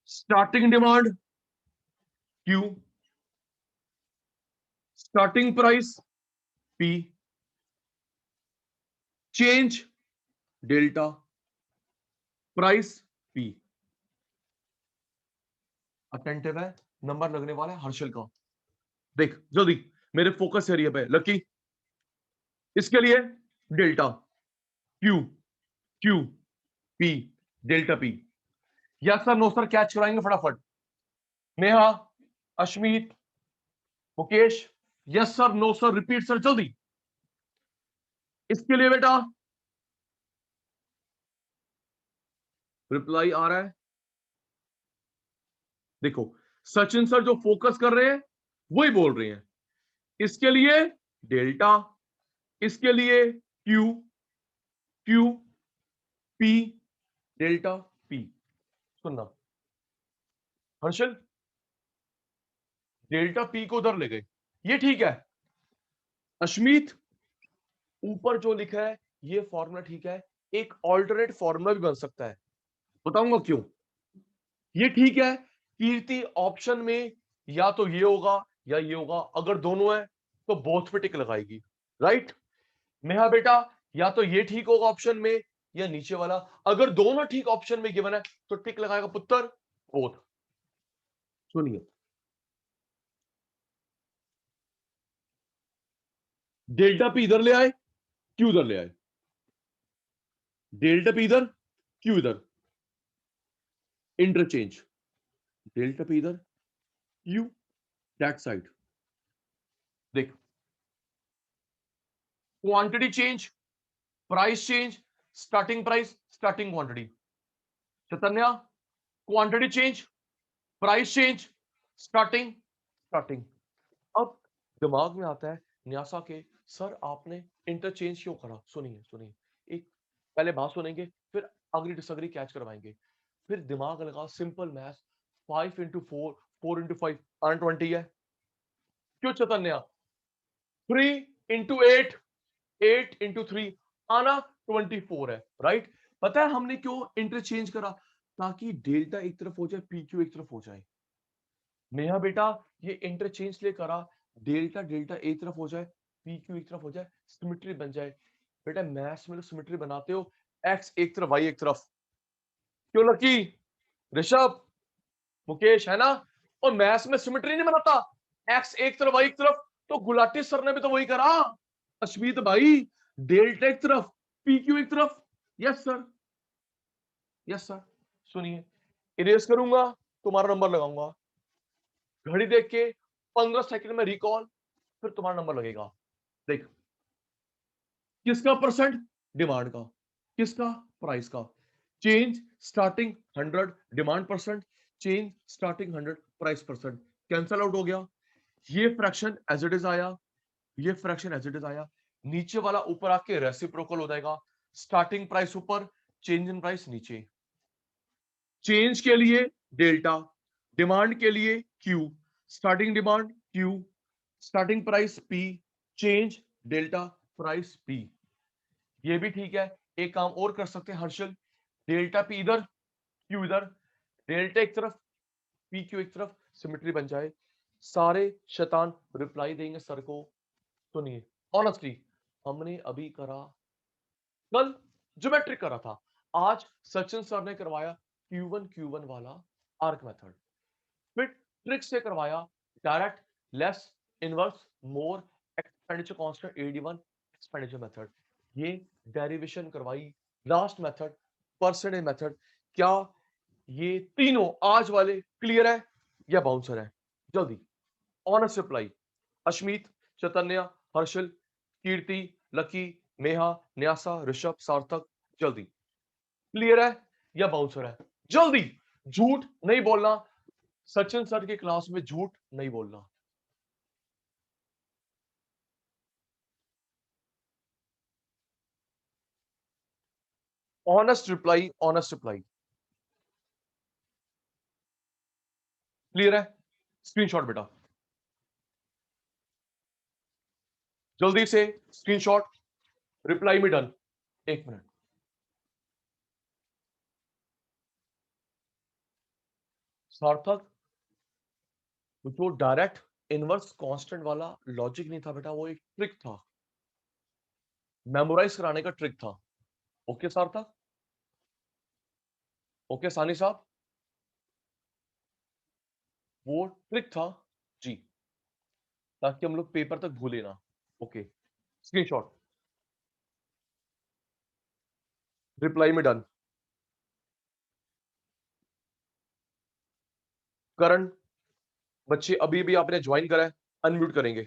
starting demand Q, starting price P, change delta price P. Attentive है, नंबर लगने वाला है हर्षल का। देख जल्दी मेरे फोकस एरिया पे लकी, इसके लिए delta Q, Q P, delta P. Yes sir no sir catch कराएंगे फटाफट। Neha, Ashmeet, Mukesh, yes sir no sir repeat sir जल्दी। इसके लिए बेटा रिप्लाई आ रहा है, देखो सचिन सर जो फोकस कर रहे हैं वही बोल रहे हैं। इसके लिए डेल्टा, इसके लिए Q, Q P, delta P. सुनना हर्षल, डेल्टा पी को उधर ले गए, ये ठीक है। अश्मीत ऊपर जो लिखा है ये फॉर्मूला ठीक है, एक ऑल्टरनेट फॉर्मूला भी बन सकता है, बताऊंगा क्यों। ये ठीक है कीर्ति ऑप्शन में या तो ये होगा या ये होगा, अगर दोनों है तो बोथ पे टिक लगाएगी, राइट। नेहा बेटा या तो ये ठीक होगा ऑप्शन में या नीचे वाला, अगर दोनों ठीक ऑप्शन में गिवन है तो टिक लगाएगा पुत्र बोथ। सुनिए डेल्टा पी इधर ले आए, क्यू इधर ले आए, डेल्टा पी इधर, क्यू इधर, इंटरचेंज, डेल्टा पी इधर, क्यू दैट साइड। देख quantity change, price change, starting price, starting quantity. Chaitanya quantity change, price change, starting, starting. अब दिमाग में आता है न्यासा के सर आपने इंटरचेंज क्यों करा। सुनिए सुनिए, एक पहले बात सुनेंगे फिर अगली डिसएग्री कैच करवाएंगे, फिर दिमाग लगा सिंपल मैथ। 5 इंटू 4, 4 इंटू 5 120 है, क्यों चैतन्या। 3 इंटू 8, 8 इंटू 3 आना 24 है, राइट। पता है हमने क्यों इंटरचेंज करा, ताकि डेल्टा एक तरफ हो जाए, पीक्यू एक तरफ हो जाए। नेहा बेटा ये इंटरचेंज ले करा, डेल्टा डेल्टा एक तरफ हो जाए, पीक्यू एक तरफ हो जाए, सिमेट्री बन जाए। बेटा मैथ्स में तो सिमेट्री बनाते हो, एक्स एक तरफ वाई एक तरफ, क्यों लकी, ऋषभ, मुकेश, है ना। और मैथ्स में सिमेट्री नहीं बनाता, एक्स एक तरफ वाई एक तरफ, तो गुलाटी सर ने भी तो वही करा। अश्मीत भाई डेल्टा एक तरफ, पीक्यू एक तरफ, यस सर। Yes sir. सुनिए, इरेज करूंगा, तुम्हारा नंबर लगाऊंगा, घड़ी देख के 15 सेकंड में रिकॉल, फिर तुम्हारा नंबर लगेगा। देख, किसका परसेंट? डिमांड का। किसका? प्राइस का। Change starting 100 demand percent, change starting 100 price percent. Cancel out हो गया। ये फ्रैक्शन एज इट इज आया, ये फ्रैक्शन एज इट इज आया, नीचे वाला ऊपर आके रेसिप्रोकल हो जाएगा। स्टार्टिंग प्राइस ऊपर, चेंज इन प्राइस नीचे। चेंज के लिए डेल्टा, डिमांड के लिए Q, starting demand Q, starting price P, change delta price P. ये भी ठीक है। एक काम और कर सकते हैं हर्षल, डेल्टा पी इधर, क्यू इधर, डेल्टा एक तरफ, पी क्यू एक तरफ, सिमेट्री बन जाए। सारे शैतान रिप्लाई देंगे सर को। सुनिए, ऑनेस्टली हमने अभी करा, कल ज्योमेट्रिक करा था, आज सचिन सर ने करवाया Q1 वाला आर्क मेथड, फिर ट्रिक से करवाया direct less inverse more expenditure constant AD1 expenditure method, ये डेरिवेशन करवाई। Last method percentage method. क्या ये तीनों आज वाले क्लियर है या बाउंसर है? जल्दी ऑनेस्ट रिप्लाई। अश्मीत, चैतन्य, हर्षल, कीर्ति, लकी, नेहा, न्यासा, ऋषभ, सार्थक, जल्दी क्लियर है या बाउंसर है? जल्दी, झूठ नहीं बोलना, सचिन सर की क्लास में झूठ नहीं बोलना। Honest reply, honest reply. Clear है? स्क्रीनशॉट बेटा, जल्दी से स्क्रीनशॉट। रिप्लाई में डन। 1 मिनट। सार्थक, जो डायरेक्ट इनवर्स कांस्टेंट वाला लॉजिक नहीं था बेटा, वो एक ट्रिक था, मेमोराइज कराने का ट्रिक था। ओके सार्थक? ओके सानी साहब? वो ट्रिक था जी, ताकि हम लोग पेपर तक भूले ना। Okay, screenshot. रिप्लाई में डन। करण, बच्चे अभी भी आपने ज्वाइन करा है, अनम्यूट करेंगे।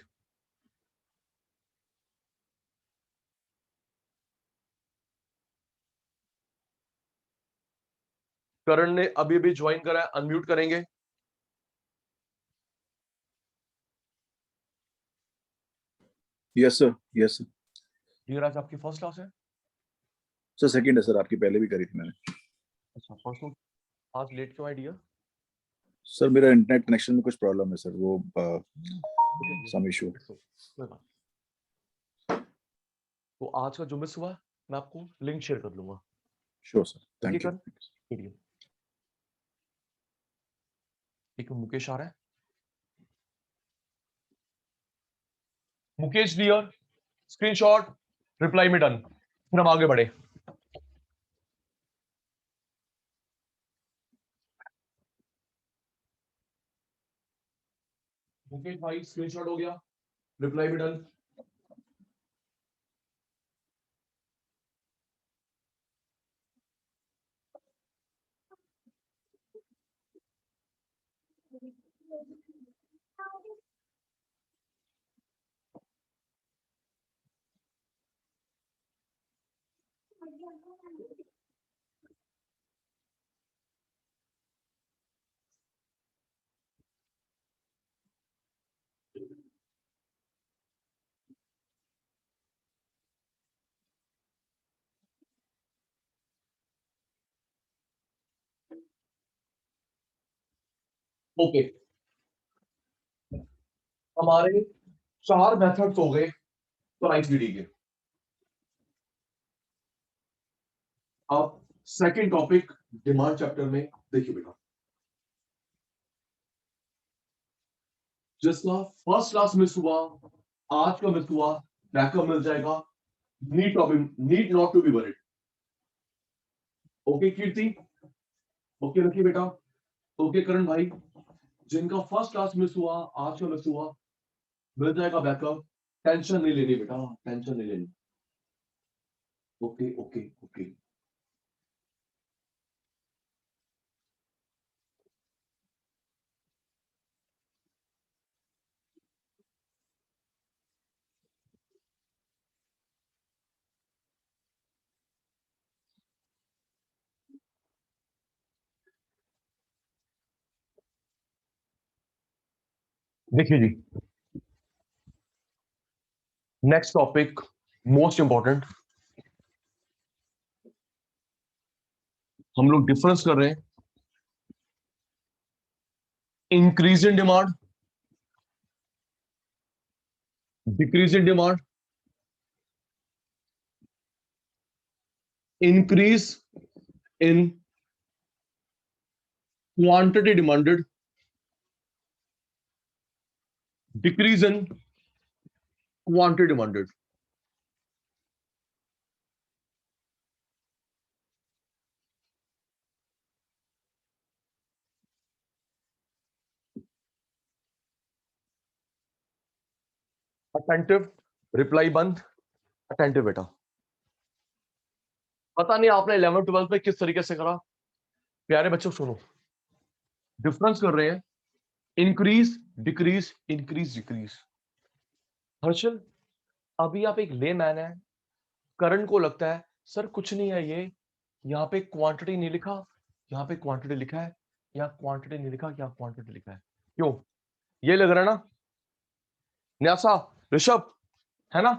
करण ने अभी भी ज्वाइन करा है, अनम्यूट करेंगे। Yes sir, yes sir. Dheeraj, आपकी फर्स्ट क्लास है? सर सेकंड है सर, आपकी पहले भी करी थी मैंने। अच्छा, परसों आज लेट क्यों आई डियर? सर मेरा इंटरनेट कनेक्शन में कुछ प्रॉब्लम है सर, वो सम इशू। कोई बात। तो आज का जो मिस हुआ मैं आपको लिंक शेयर कर लूंगा। श्योर सर, थैंक ठीक यू। है वीडियो। एक मुकेश आ रहा है। मुकेश डियर, स्क्रीनशॉट, रिप्लाई में डन, फिर हम आगे बढ़े। मुकेश भाई, स्क्रीनशॉट हो गया, रिप्लाई में डन। ओके, हमारे 4 मेथड्स हो गए प्राइस रीडिंग के। अब सेकंड टॉपिक डिमांड चैप्टर में देखिए बेटा, जिसका फर्स्ट क्लास मिस हुआ, आज का मिस हुआ, बैकअप मिल जाएगा। Need not to be worried. Okay Kirti, okay रखिए बेटा, ओके करण भाई, जिनका फर्स्ट क्लास मिस हुआ, आज का मिस हुआ, मिल जाएगा बैकअप। टेंशन नहीं लेनी बेटा, टेंशन नहीं लेनी। ओके ओके ओके, देखिए जी, नेक्स्ट टॉपिक मोस्ट इंपॉर्टेंट, हम लोग डिफरेंस कर रहे हैं increase in demand, decrease in demand, increase in quantity demanded, decrease in quantity demanded. Attentive, reply बंद, अटेंटिव बेटा। पता नहीं आपने 11 12 में किस तरीके से करा। प्यारे बच्चों सुनो, डिफरेंस कर रहे हैं increase decrease, increase decrease. Harshal, अभी आप एक लेमैन है, करण को लगता है सर कुछ नहीं है ये, यहाँ पे क्वांटिटी नहीं लिखा, यहाँ पे क्वांटिटी लिखा है, यहाँ क्वांटिटी नहीं लिखा, यहाँ क्वांटिटी लिखा है, क्यों? ये लग रहा है ना न्यासा, ऋषभ, है ना?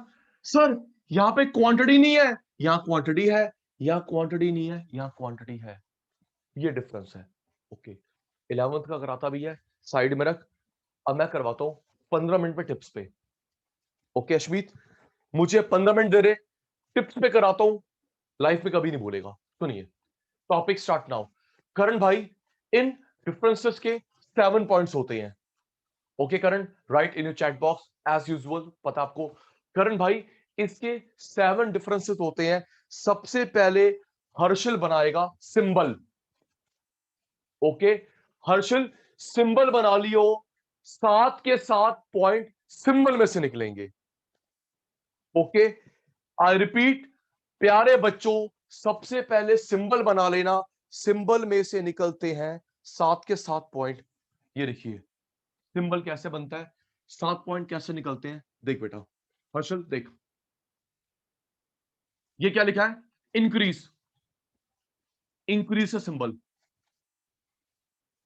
सर यहाँ पे क्वांटिटी नहीं है, यहाँ क्वांटिटी है, यहाँ क्वांटिटी नहीं है, यहाँ क्वांटिटी है, ये डिफरेंस है। ओके, 11th का कराता भी है, साइड में रख। अब मैं करवाता हूं 15 मिनट पे टिप्स पे। ओके अश्मीत, मुझे 15 मिनट दे रहे, टिप्स पे कराता हूं, लाइफ में कभी नहीं भूलेगा। सुनिए, टॉपिक स्टार्ट नाउ। करण भाई, इन डिफरेंसेस के 7 पॉइंट्स होते हैं। Okay Karan, right in your chat box as usual, पता आपको। करण भाई, इसके 7 डिफरेंसेस होते हैं। सबसे पहले हर्षल बनाएगा सिंबल। ओके हर्षल, सिंबल बना लियो, 7 के 7 पॉइंट सिंबल में से निकलेंगे। ओके, आई रिपीट, प्यारे बच्चों, सबसे पहले सिंबल बना लेना, सिंबल में से निकलते हैं 7 के 7 पॉइंट। ये देखिए सिंबल कैसे बनता है, 7 पॉइंट कैसे निकलते हैं, देख बेटा हर्षल देख, ये क्या लिखा है, इंक्रीज, इंक्रीज का सिंबल।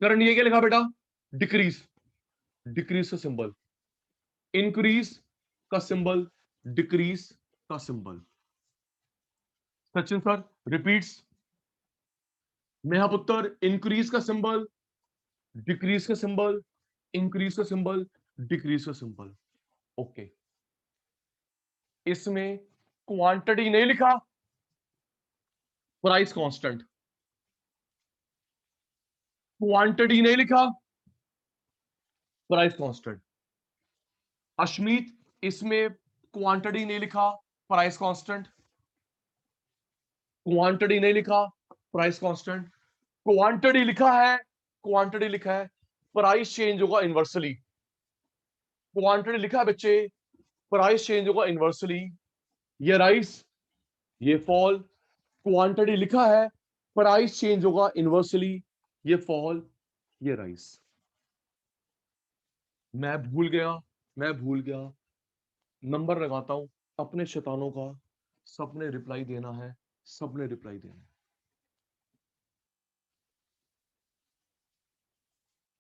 करण ये क्या लिखा बेटा, डिक्रीज, डिक्रीज का सिंबल। इंक्रीज का सिंबल, डिक्रीज का symbol. Sachin sir repeats, Mehaputra, increase का सिंबल, डिक्रीज का सिंबल, इंक्रीज का सिंबल, डिक्रीज का सिंबल। ओके, इसमें क्वांटिटी नहीं लिखा, प्राइस कांस्टेंट, क्वांटिटी नहीं लिखा, प्राइस कांस्टेंट। अश्मीत, इसमें क्वांटिटी नहीं लिखा, प्राइस कांस्टेंट, क्वांटिटी नहीं लिखा, प्राइस कांस्टेंट। क्वांटिटी लिखा है, क्वांटिटी लिखा है, प्राइस चेंज होगा इनवर्सली। क्वांटिटी लिखा है बच्चे, प्राइस चेंज होगा इनवर्सली, ये राइस, ये फॉल। क्वांटिटी लिखा है, प्राइस चेंज होगा इनवर्सली, ये फॉल, ये राइस। मैं भूल गया, मैं भूल गया, नंबर लगाता हूं अपने शैतानों का। सबने रिप्लाई देना है, सबने रिप्लाई देना है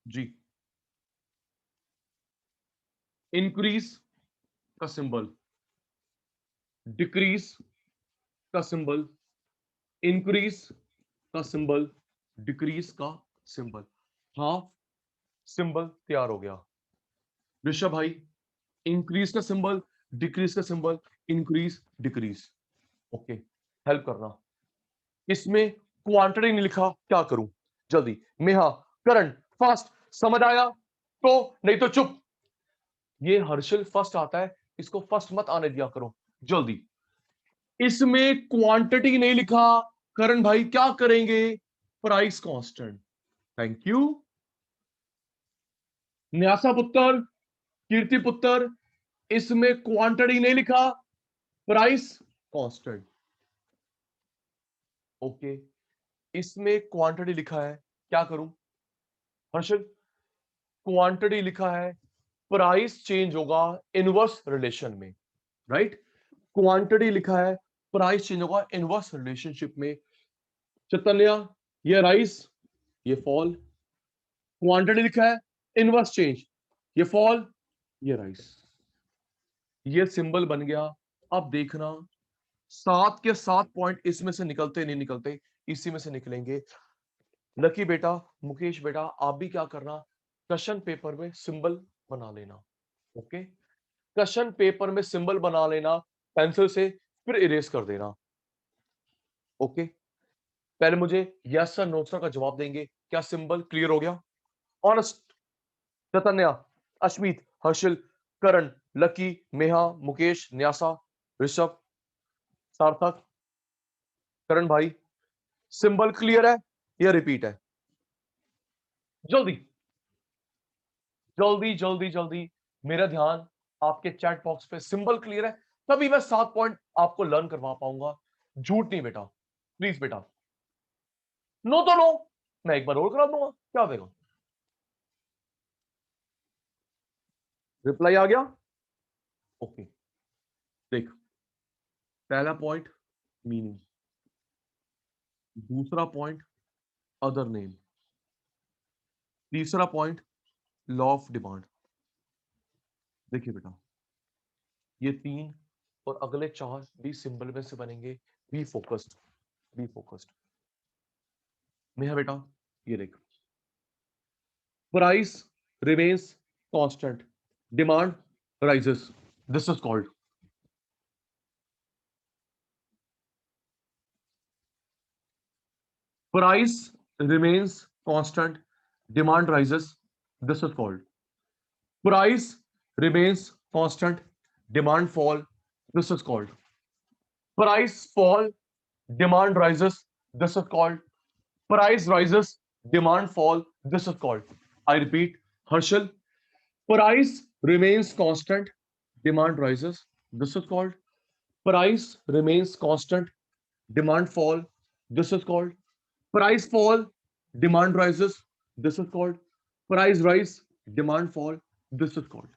जी। इंक्रीज का सिंबल, डिक्रीज का सिंबल, इंक्रीज का सिंबल, डिक्रीज का सिंबल। हाफ सिंबल तैयार हो गया। ऋषभ भाई, इंक्रीज का सिंबल, डिक्रीज का symbol, increase decrease. Okay, help करना। इसमें क्वांटिटी नहीं लिखा, क्या करूं जल्दी। मेहा, करण, फास्ट, समझ आया तो, नहीं तो चुप। ये हर्षल फर्स्ट आता है, इसको फर्स्ट मत आने दिया करो जल्दी। इसमें क्वांटिटी नहीं लिखा, करण भाई क्या करेंगे, price constant. Thank you. Nyasa पुत्र, कीर्ति पुत्र, इसमें क्वांटिटी नहीं लिखा, प्राइस कांस्टेंट। ओके, इसमें क्वांटिटी लिखा है, क्या करूं हर्षल, क्वांटिटी लिखा है, प्राइस चेंज होगा इनवर्स रिलेशन में, राइट। क्वांटिटी लिखा है, प्राइस चेंज होगा इनवर्स रिलेशनशिप में। चैतन्य, ये राइस, ये फॉल। क्वांटिटी लिखा है, इनवर्स चेंज, ये फॉल, ये राइज, ये सिंबल बन गया। अब देखना 7 के 7 पॉइंट इसमें से निकलते नहीं निकलते, इसी में से निकलेंगे। लकी बेटा, मुकेश बेटा, आप भी क्या करना, क्वेश्चन पेपर में सिंबल बना लेना। ओके, क्वेश्चन पेपर में सिंबल बना लेना पेंसिल से, फिर इरेज कर देना। ओके, पहले मुझे यस सर नो सर का जवाब देंगे। क्या सिंबल क्लियर हो गया? ऑनेस्ट, चतन्या, अश्मित, हर्षिल, करण, लकी, मेहा, मुकेश, न्यासा, ऋषभ, सार्थक, करण भाई, सिंबल क्लियर है या रिपीट है? जल्दी जल्दी जल्दी जल्दी, मेरा ध्यान आपके चैट बॉक्स पे। सिंबल क्लियर है तभी मैं 7 पॉइंट आपको लर्न करवा पाऊंगा। झूठ नहीं बेटा, प्लीज बेटा। नो तो नो, मैं एक बार और करा दूंगा, क्या देगा? रिप्लाई आ गया? ओके, देख, पहला पॉइंट मीनिंग, दूसरा पॉइंट अदर नेम, तीसरा पॉइंट लॉ ऑफ डिमांड। देखिए बेटा, ये 3 और अगले 4 भी सिंबल में से बनेंगे। Be focused, be focused. मेरा बेटा ये देख, price remains constant, demand rises, this is called. Price remains constant, demand rises, this is called. Price remains constant, demand fall, this is called. Price fall, demand rises, this is called. Price rises, demand fall, this is called. I repeat, Harshal, price remains constant, demand rises, this is called. Price remains constant, demand fall, this is called. Price fall, demand rises, this is called. Price rise, demand fall, this is called.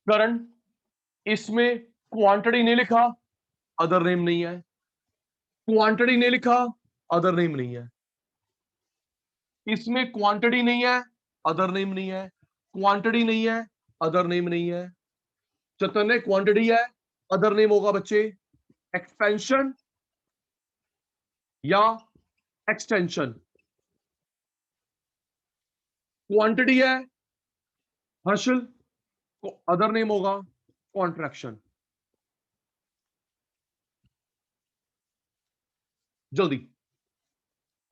करण, इसमें क्वांटिटी नहीं लिखा, अदर नेम नहीं है। क्वांटिटी नहीं लिखा, अदर नेम नहीं है। इसमें क्वांटिटी नहीं है, अदर नेम नहीं है। क्वांटिटी नहीं है, अदर नेम नहीं है। चैतन्य, क्वांटिटी है, अदर नेम होगा बच्चे एक्सपेंशन या एक्सटेंशन। क्वांटिटी है हर्षल, अदर नेम होगा कॉन्ट्रैक्शन। जल्दी,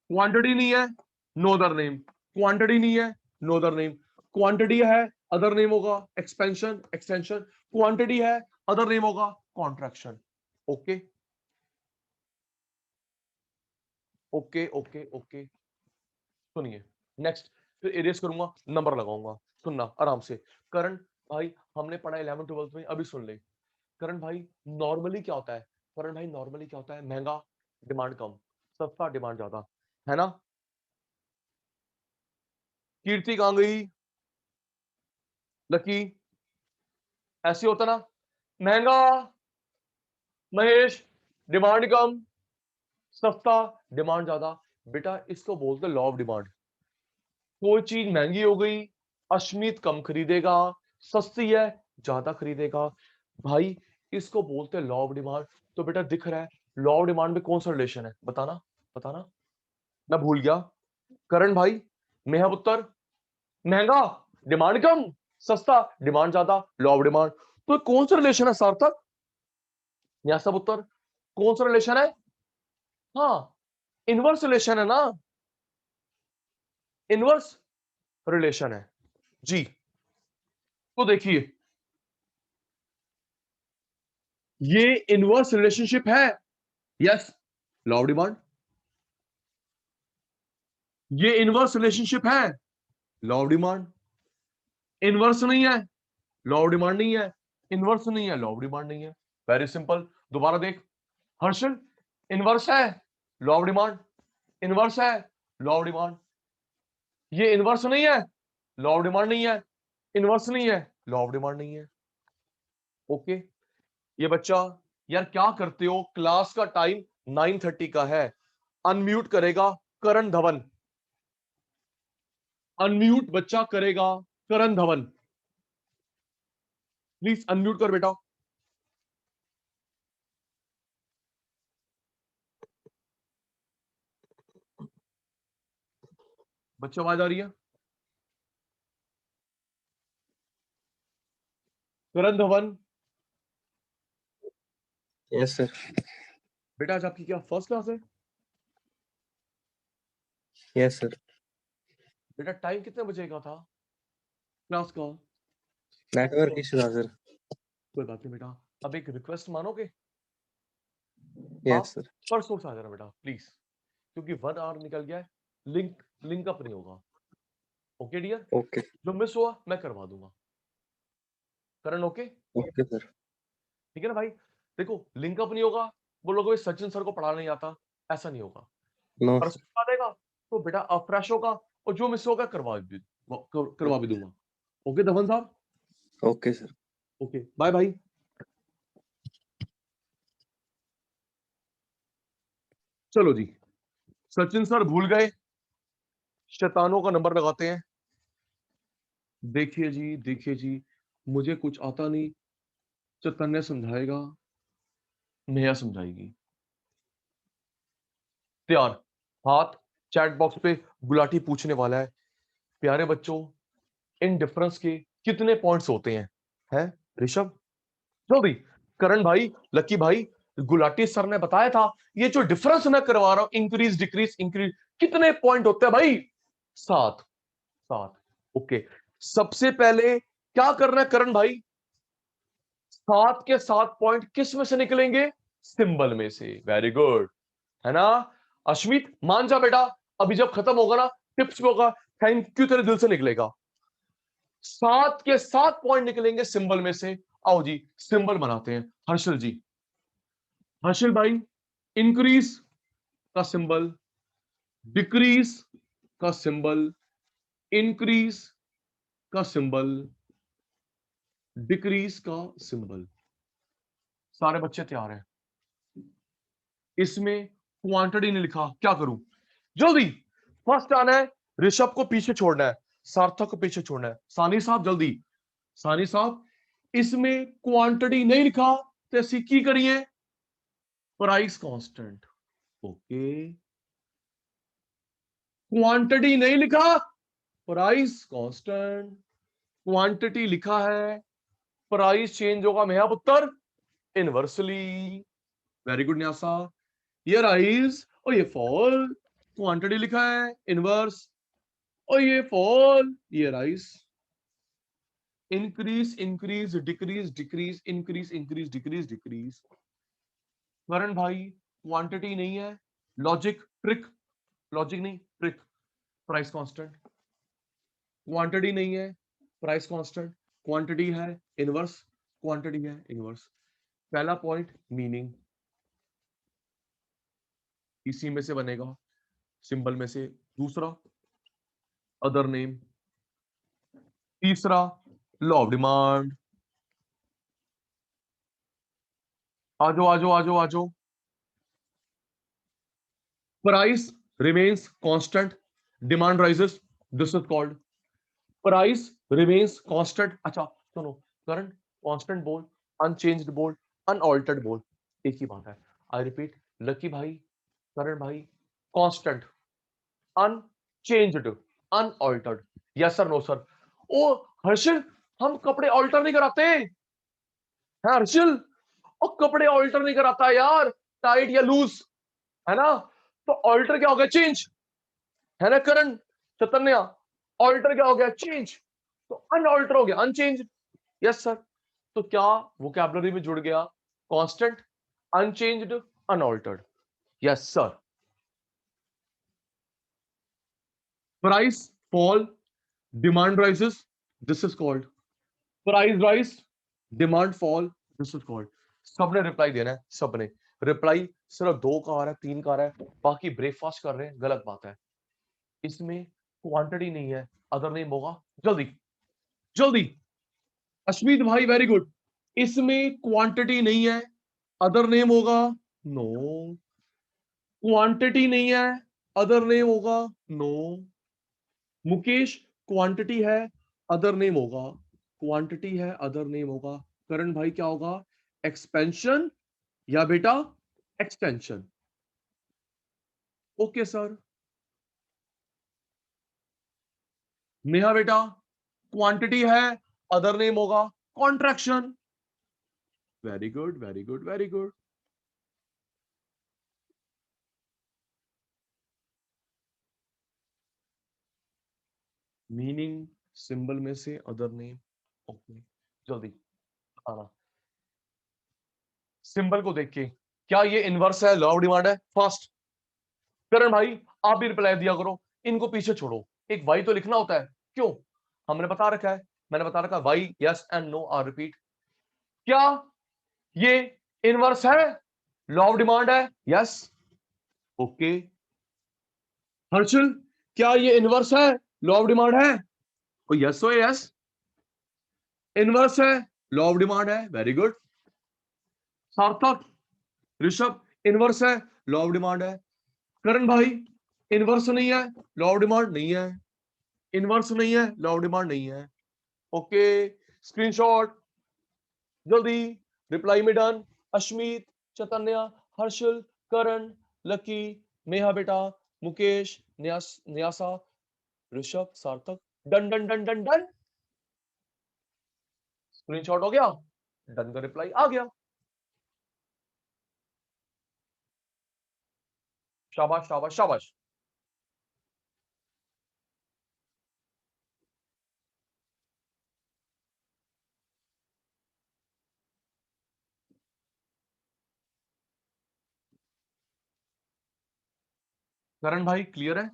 क्वांटिटी नहीं है, नो अदर नेम। क्वांटिटी नहीं है, नो अदर नेम। क्वांटिटी है, अदर नेम होगा एक्सपेंशन एक्सटेंशन। क्वांटिटी है, अदर नेम होगा contraction. Okay okay okay okay, सुनिए, नेक्स्ट, फिर एरियस करूंगा, नंबर लगाऊंगा। सुनना आराम से। करण भाई, हमने पढ़ा 11th 12th में, अभी सुन ले। करण भाई, नॉर्मली क्या होता है? करण भाई, नॉर्मली क्या होता है? महंगा डिमांड कम, सस्ता डिमांड ज्यादा, है ना? कीर्ति कहां गई? लकी, ऐसे होता ना, महंगा महेश, डिमांड कम, सस्ता डिमांड ज्यादा। बेटा इसको बोलते लॉ ऑफ डिमांड। कोई चीज महंगी हो गई, अश्मित कम खरीदेगा, सस्ती है ज्यादा खरीदेगा। भाई इसको बोलते लॉ ऑफ डिमांड। तो बेटा दिख रहा है लॉ ऑफ डिमांड में कौन सा रिलेशन है? बताना बताना, मैं भूल गया। करण भाई, मेहा पुत्र, महंगा डिमांड कम, सस्ता डिमांड ज्यादा, लॉ ऑफ डिमांड। तो कौन सा रिलेशन है सार्थक? न्यासा पुत्र, कौन सा रिलेशन है? हाँ, इनवर्स रिलेशन है ना, इनवर्स रिलेशन है जी। तो देखिए, ये इनवर्स रिलेशनशिप है, यस, लॉ ऑफ डिमांड। ये इनवर्स रिलेशनशिप है, लॉ ऑफ डिमांड। इनवर्स नहीं है, लॉ ऑफ डिमांड नहीं है। इनवर्स नहीं है, लॉ ऑफ डिमांड नहीं है। वेरी सिंपल, दोबारा देख हर्षल, इनवर्स है, लॉ ऑफ डिमांड। इनवर्स है, लॉ ऑफ डिमांड। ये इनवर्स नहीं है, लॉ ऑफ डिमांड नहीं है। इनवर्स नहीं है, लॉ ऑफ डिमांड नहीं है। ओके, ये बच्चा, यार क्या करते हो? क्लास का टाइम 9:30 का है, अनम्यूट करेगा करण धवन, अनम्यूट बच्चा करेगा करण धवन, प्लीज अनम्यूट कर बेटा। बच्चा आवाज आ रही है? करण धवन। Yes sir. बेटा आज आपकी क्या फर्स्ट क्लास है? Yes sir. बेटा टाइम कितने बजे का था क्लास का? नेटवर्क इशू था सर। कोई बात नहीं बेटा, अब एक रिक्वेस्ट मानोगे? आप यस सर। परसों से आ जाना बेटा प्लीज, क्योंकि 1 आवर निकल गया है, लिंक अप नहीं होगा। ओके डियर, ओके जो मिस हुआ मैं करवा दूंगा। करण ओके? Okay sir. ठीक है ना भाई? देखो लिंक अप नहीं होगा, बोलोगे भाई सचिन सर को पढ़ाना नहीं आता, ऐसा नहीं होगा। नो परसों आ जाएगा तो बेटा फ्रेश होगा, और जो मिस होगा करवा भी दूंगा। ओके धवन साहब? Okay sir. ओके बाय भाई। चलो जी, सचिन सर भूल गए, शैतानों का नंबर लगाते हैं। देखिए जी, मुझे कुछ आता नहीं, चैतन्य समझाएगा, नेहा समझाएगी। तैयार? हाथ चैट बॉक्स पे गुलाटी पूछने वाला है, प्यारे बच्चों इन डिफरेंस के कितने पॉइंट्स होते हैं? है ऋषभ? जल्दी। करण भाई, लकी भाई, गुलाटी सर ने बताया था, ये जो डिफरेंस मैं करवा रहा हूं, इंक्रीज डिक्रीज इंक्रीज, कितने पॉइंट होते हैं भाई? 7। 7। ओके, सबसे पहले क्या करना है करण भाई? 7 के 7 पॉइंट किस में से निकलेंगे? सिंबल में से। वेरी गुड, है ना? अश्मित मान जा बेटा, अभी जब खत्म होगा ना, टिप्स पे होगा, थैंक यू तेरे दिल से निकलेगा। 7 के 7 पॉइंट निकलेंगे सिंबल में से। आओ जी सिंबल बनाते हैं। हर्षल जी, हर्षल भाई, इंक्रीज का सिंबल, डिक्रीज का सिंबल, इंक्रीज का सिंबल, डिक्रीज का सिंबल। सारे बच्चे तैयार हैं? इसमें क्वांटिटी नहीं लिखा, क्या करूं? जल्दी फर्स्ट आना है, ऋषभ को पीछे छोड़ना है, सार्थक को पीछे छोड़ना है। सानी साहब जल्दी, सानी साहब, इसमें क्वांटिटी नहीं लिखा तो ऐसी की करिए, प्राइस कांस्टेंट। ओके, क्वांटिटी नहीं लिखा, प्राइस कांस्टेंट। क्वांटिटी लिखा है, प्राइस चेंज होगा मेरा पुत्र इनवर्सली। Very good Nysa. ये राइज और ये फॉल, क्वांटिटी लिखा है इनवर्स, और ये फॉल, ये rise. Increase increase decrease decrease increase increase decrease decrease. Karan भाई क्वांटिटी नहीं है, लॉजिक ट्रिक, लॉजिक नहीं ट्रिक, प्राइस कांस्टेंट। क्वांटिटी नहीं है, प्राइस कांस्टेंट। क्वांटिटी है इनवर्स, क्वांटिटी है इनवर्स। पहला पॉइंट मीनिंग, इसी में से बनेगा सिंबल में से। दूसरा अदर नेम, तीसरा लॉ ऑफ डिमांड। आजो आजो आजो आजो। Price remains constant, demand rises, this is called price remains constant. अच्छा सुनो, करंट कांस्टेंट बोल, अनचेंज्ड बोल, अनऑल्टर्ड बोल, एक ही बात है। आई रिपीट, लकी भाई, करण भाई, constant, unchanged, unaltered. Yes sir, no sir. Oh Harshal, हम कपड़े ऑल्टर नहीं कराते हैं हर्षल, और कपड़े ऑल्टर नहीं कराता यार, टाइट या लूज, है ना? तो ऑल्टर क्या हो गया? चेंज, है ना करण चैतन्य? ऑल्टर क्या हो गया? चेंज। तो अनऑल्टर हो गया अनचेंज। Yes sir. तो क्या वोकैबुलरी में जुड़ गया constant, unchanged, unaltered. Yes sir. Price fall, demand rises, this is called price rise, demand fall, this is called. सबने रिप्लाई देना है, सबने रिप्लाई। सिर्फ 2 का आ रहा है, 3 का आ रहा है, बाकी ब्रेकफास्ट कर रहे हैं, गलत बात है। इसमें क्वांटिटी नहीं है, अदर नेम होगा। जल्दी जल्दी, अश्मीत भाई वेरी गुड। इसमें क्वांटिटी नहीं है, अदर नेम होगा। नो, क्वांटिटी नहीं है, अदर नेम होगा। नो। मुकेश क्वांटिटी है, अदर नेम होगा। क्वांटिटी है, अदर नेम होगा। करण भाई क्या होगा? एक्सपेंशन या बेटा एक्सटेंशन? Okay sir. नेहा बेटा क्वांटिटी है, अदर नेम होगा contraction. Very good, very good, very good. Meaning symbol में से अदर नेम। ओके, जल्दी आना। सिंबल को देख के क्या ये इनवर्स है, लॉ ऑफ डिमांड है? फास्ट करण भाई आप भी रिप्लाई दिया करो, इनको पीछे छोड़ो। एक वाई तो लिखना होता है, क्यों? हमने बता रखा है, मैंने बता रखा why yes and no are repeat. क्या ये इनवर्स है, लॉ ऑफ डिमांड है? यस। ओके हर्षल, क्या ये इनवर्स है, लॉ ऑफ डिमांड है? Oh yes, oh yes. Inverse है, लॉ ऑफ डिमांड है। Very good. Sarthak, Rishabh, inverse है, लॉ ऑफ डिमांड है। करण भाई इनवर्स नहीं है, लॉ ऑफ डिमांड नहीं है। इनवर्स नहीं है, लॉ ऑफ डिमांड नहीं है। ओके स्क्रीनशॉट जल्दी, रिप्लाई में डन। अश्मीत, चैतन्य, हर्षल, करण, लकी, नेहा बेटा, मुकेश, न्यासा, ऋषभ, सार्थक, done done done done done. Screenshot हो गया, डन का रिप्लाई आ गया। शाबाश शाबाश शाबाश। करण भाई क्लियर है?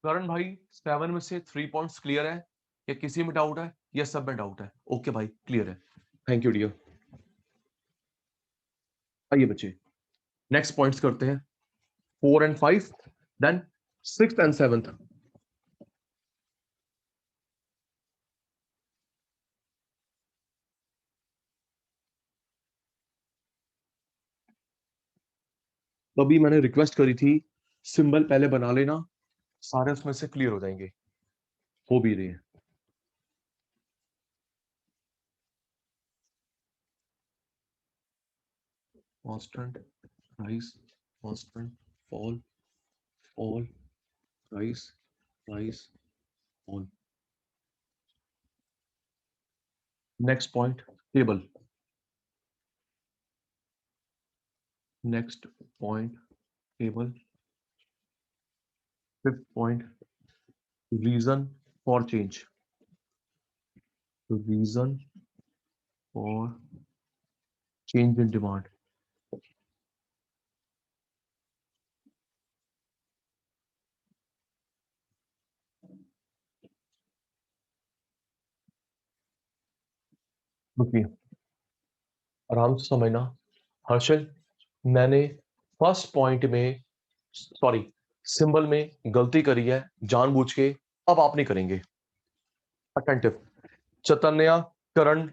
करण भाई 7 में से 3 पॉइंट्स क्लियर है या किसी में डाउट है या सब में डाउट है? ओके भाई क्लियर है, थैंक यू डियर। आइए बच्चे नेक्स्ट पॉइंट्स करते हैं, 4 and 5, then 6th and 7th। तो अभी मैंने रिक्वेस्ट करी थी सिंबल पहले बना लेना, सारे उसमें से क्लियर हो जाएंगे, हो भी रहे हैं। Constant rise, constant fall, fall rise, rise fall. Next point table, next point table. 5th point reason for change, reason for change in demand. रुकिए आराम से समझना। हर्षल मैंने फर्स्ट पॉइंट में सॉरी सिंबल में गलती करी है जानबूझ के, अब आप नहीं करेंगे। अटेंटिव चैतन्य, करण,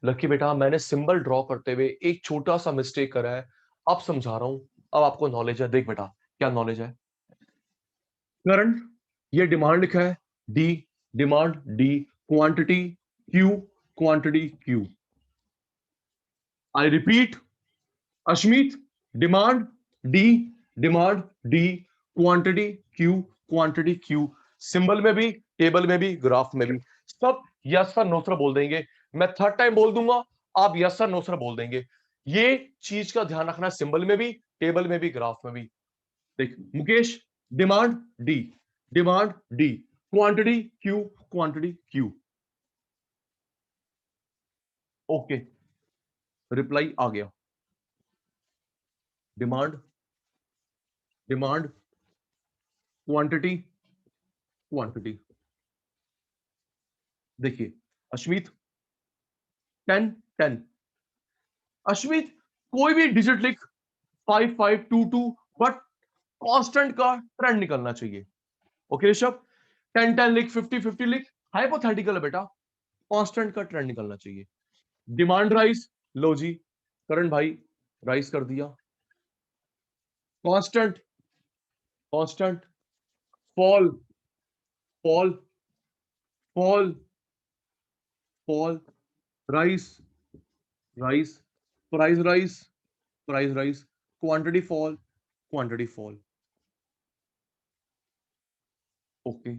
लकी बेटा मैंने सिंबल ड्रॉ करते हुए एक छोटा सा मिस्टेक करा है, अब समझा रहा हूं, अब आपको नॉलेज है। देख बेटा क्या नॉलेज है। करण ये डिमांड लिखा है D, demand D, quantity Q, quantity Q. I repeat Ashmeet, demand D, demand D, quantity Q, quantity Q. Symbol में भी, टेबल में भी, ग्राफ में भी सब यस सर नो सर बोल देंगे। मैं थर्ड टाइम बोल दूंगा, आप यस सर नो सर बोल देंगे। ये चीज का ध्यान रखना, सिंबल में भी, टेबल में भी, ग्राफ में भी। देख Mukesh demand D, demand D, quantity Q, quantity Q. Okay reply आ गया। Demand, demand, quantity, quantity. देखिए अश्मीत 10 10। अश्मीत कोई भी डिजिट लिख 5 5 2 2, बट कांस्टेंट का ट्रेंड निकलना चाहिए। ओके ऋषभ 10 10 लिख, 50 50 लिख, हाइपोथेटिकल है बेटा, कांस्टेंट का ट्रेंड निकलना चाहिए। डिमांड राइज, लो जी करण भाई राइज कर दिया। Constant, constant, fall, fall, fall, fall, rise, rice, price rice, price rice, quantity fall, quantity fall. Okay,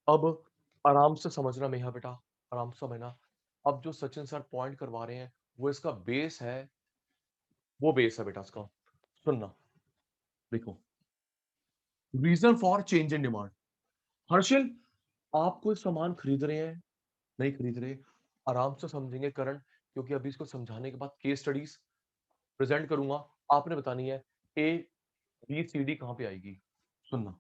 अब आराम से समझना मेहा बेटा, आराम से समझना। अब जो सचिन सर पॉइंट करवा रहे हैं वो इसका बेस है, वो बेस है बेटा इसका। सुनना, देखो, reason for change in demand. Harshil, आप कोई सामान खरीद रहे हैं, नहीं खरीद रहे, आराम से समझेंगे करण, क्योंकि अभी इसको समझाने के बाद केस स्टडीज प्रेजेंट करूंगा, आपने बतानी है ए बी सी डी कहां पे आएगी। सुनना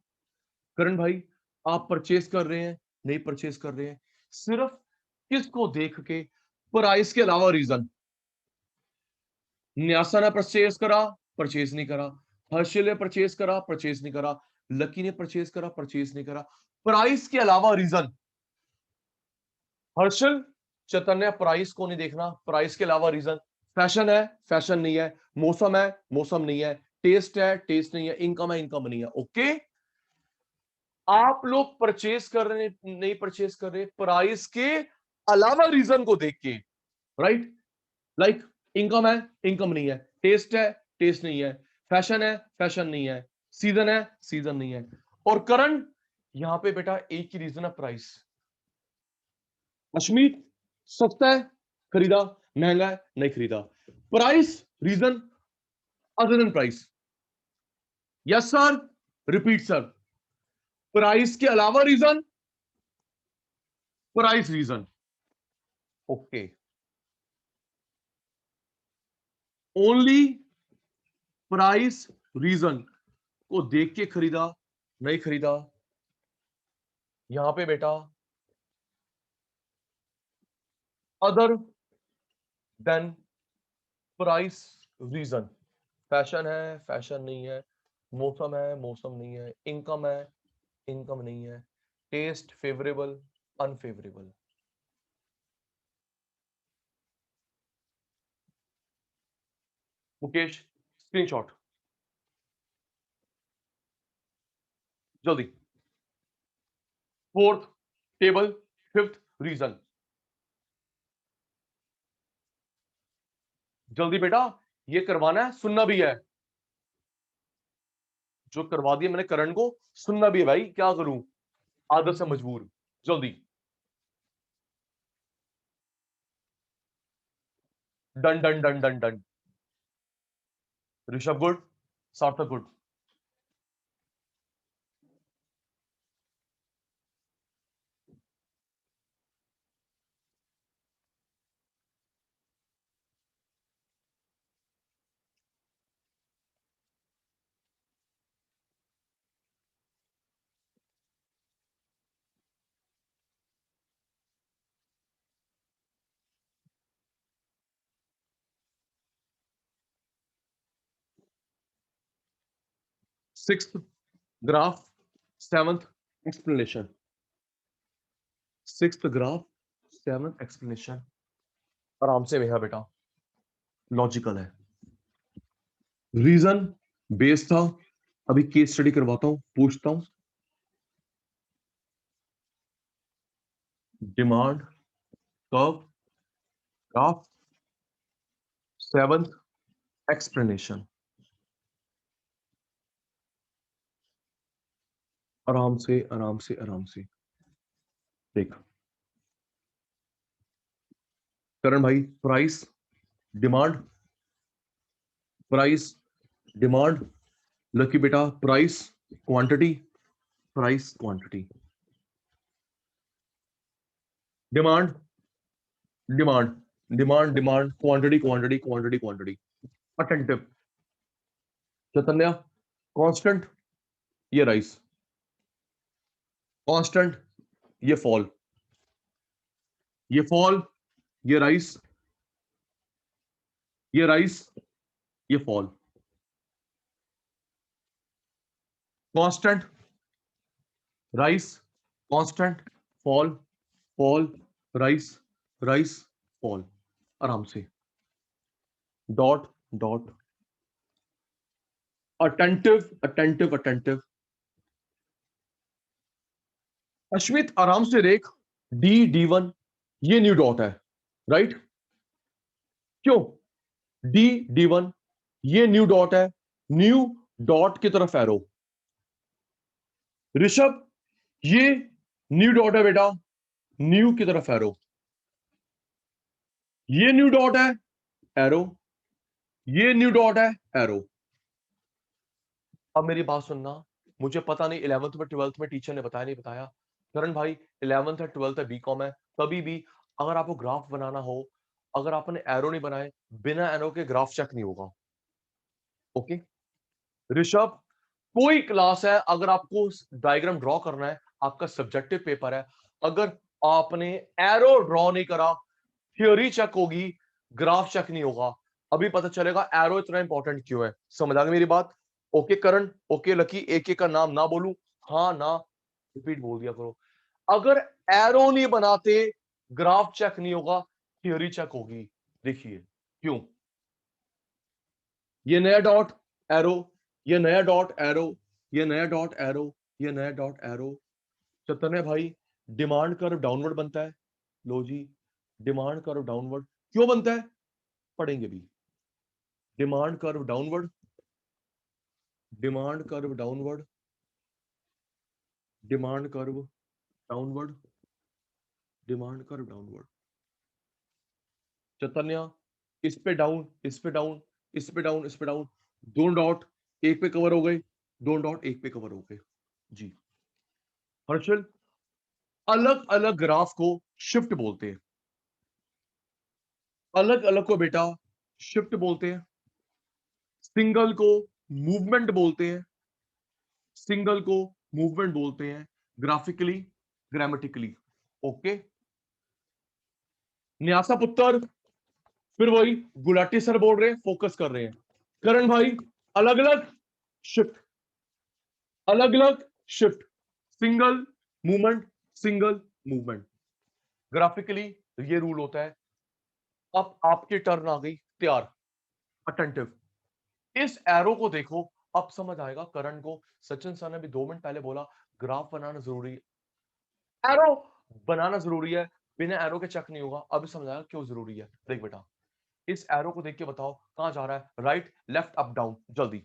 करण भाई, आप परचेस कर रहे हैं, नहीं परचेस कर रहे हैं, सिर्फ किसको देख के, प्राइस के अलावा रीजन। न्यासा ने परचेस करा, परचेस नहीं करा, हर्षिल ने परचेस करा, परचेस नहीं करा, लकी ने परचेस करा, परचेस नहीं करा, प्राइस के अलावा रीजन। हर्षिल, चैतन्य, प्राइस को नहीं देखना, प्राइस के अलावा रीजन। फैशन है, फैशन नहीं है, मौसम है, मौसम नहीं है, टेस्ट है, टेस्ट नहीं है, इनकम है, इनकम नहीं है। ओके, आप लोग परचेस कर रहे नहीं परचेस कर रहे, प्राइस के अलावा रीजन को देख के, राइट। लाइक इनकम है, इनकम नहीं है, टेस्ट है, टेस्ट नहीं है, फैशन है, फैशन नहीं है, सीजन है, सीजन नहीं है। और करण, यहां पे बेटा एक ही रीजन है, प्राइस। अश्मीत, सस्ता है, खरीदा, महंगा है, नहीं खरीदा, price reason other than price. Yes sir, repeat sir, price के अलावा reason, price reason. Okay, only price reason को देख के खरीदा, नहीं खरीदा, यहां पे बेटा other than price reason. Fashion है, फैशन नहीं है, मौसम है, मौसम नहीं है, इनकम है, इनकम नहीं है, taste favourable, unfavourable. Mukesh, screenshot जल्दी। फोर्थ टेबल, फिफ्थ रीजन, जल्दी बेटा, ये करवाना है, सुनना भी है। जो करवा दिया मैंने करण को, सुनना भी है भाई, क्या करूं, आदत से मजबूर। जल्दी, done done done done done. Rishabh good, Sarthak good. Sixth graph, seventh explanation, sixth graph, seventh explanation. आराम से भैया बेटा, लॉजिकल है, रीजन बेस था। अभी केस स्टडी करवाता हूं, पूछता हूं, demand curve graph, seventh explanation. आराम से, आराम से, आराम से देख करण भाई, price, demand, price, demand, Lucky बेटा price, quantity, price, quantity, demand, demand, demand, demand, quantity, quantity, quantity, quantity. Attentive Chaitanya, constant ये राइस, कांस्टेंट ये फॉल, ये फॉल, ये राइस, ये राइस, ये fall, constant rise, constant fall, fall rise, rise fall. आराम से डॉट डॉट अटेंटिव। अश्मित आराम से देख, D1 ये न्यू डॉट है, राइट? क्यों? D1 ये न्यू डॉट है, न्यू डॉट की तरफ एरो। ऋषभ ये न्यू डॉट है बेटा, न्यू की तरफ एरो। ये न्यू डॉट है, एरो। ये न्यू डॉट है, एरो। अब मेरी बात सुनना, मुझे पता नहीं 11th में 12th में टीचर ने बताया नहीं बताया, करण भाई 11th है 12th है बीकॉम है, कभी भी अगर आपको ग्राफ बनाना हो, अगर आपने एरो नहीं बनाए, बिना एरो के ग्राफ चेक नहीं होगा। ओके ऋषभ, कोई क्लास है, अगर आपको डायग्राम ड्रॉ करना है, आपका सब्जेक्टिव पेपर है, अगर आपने एरो ड्रॉ नहीं करा, थ्योरी चेक होगी, ग्राफ चेक नहीं होगा। अभी पता चलेगा एरो इतना इंपॉर्टेंट क्यों है। समझ आ गई मेरी बात? ओके करण, ओके लकी, एक एक का नाम ना बोलूं, हाँ ना रिपीट बोल दिया करो। अगर एरो नहीं बनाते, ग्राफ चेक नहीं होगा, थ्योरी चेक होगी। देखिए क्यों, ये नया डॉट एरो, ये नया डॉट एरो, ये नया डॉट एरो, ये नया डॉट एरो। चतने भाई, डिमांड कर्व डाउनवर्ड बनता है। लो जी, डिमांड कर्व डाउनवर्ड क्यों बनता है, पढ़ेंगे भी। Demand curve downward, demand curve downward, demand curve downward, demand curve downward. Chaitanya, इस पे डाउन, इस पे डाउन, इस पे डाउन, इस पे डाउन, दोनों डॉट एक पे कवर हो गए, दोनों डॉट एक पे कवर हो गए जी। हर्षल, अलग अलग ग्राफ को शिफ्ट बोलते हैं, अलग अलग को बेटा शिफ्ट बोलते हैं, सिंगल को मूवमेंट बोलते हैं, सिंगल को मूवमेंट बोलते हैं, ग्राफिकली ग्रामेटिकली। ओके न्यासा पुत्र, फिर वही गुलाटी सर बोल रहे हैं, फोकस कर रहे हैं। करण भाई, अलग अलग शिफ्ट, अलग अलग shift, single movement, single movement. Graphically ये रूल होता है। अब आपकी टर्न आ गई, तैयार, अटेंटिव। इस एरो को देखो, अब समझ आएगा करण को। सचिन सर ने भी 2 मिनट पहले बोला ग्राफ बनाना जरूरी है, एरो बनाना जरूरी है, बिना एरो के चेक नहीं होगा। अभी समझ आएगा क्यों जरूरी है। देख बेटा, इस एरो को देख के बताओ कहां जा रहा है, राइट लेफ्ट अप डाउन, जल्दी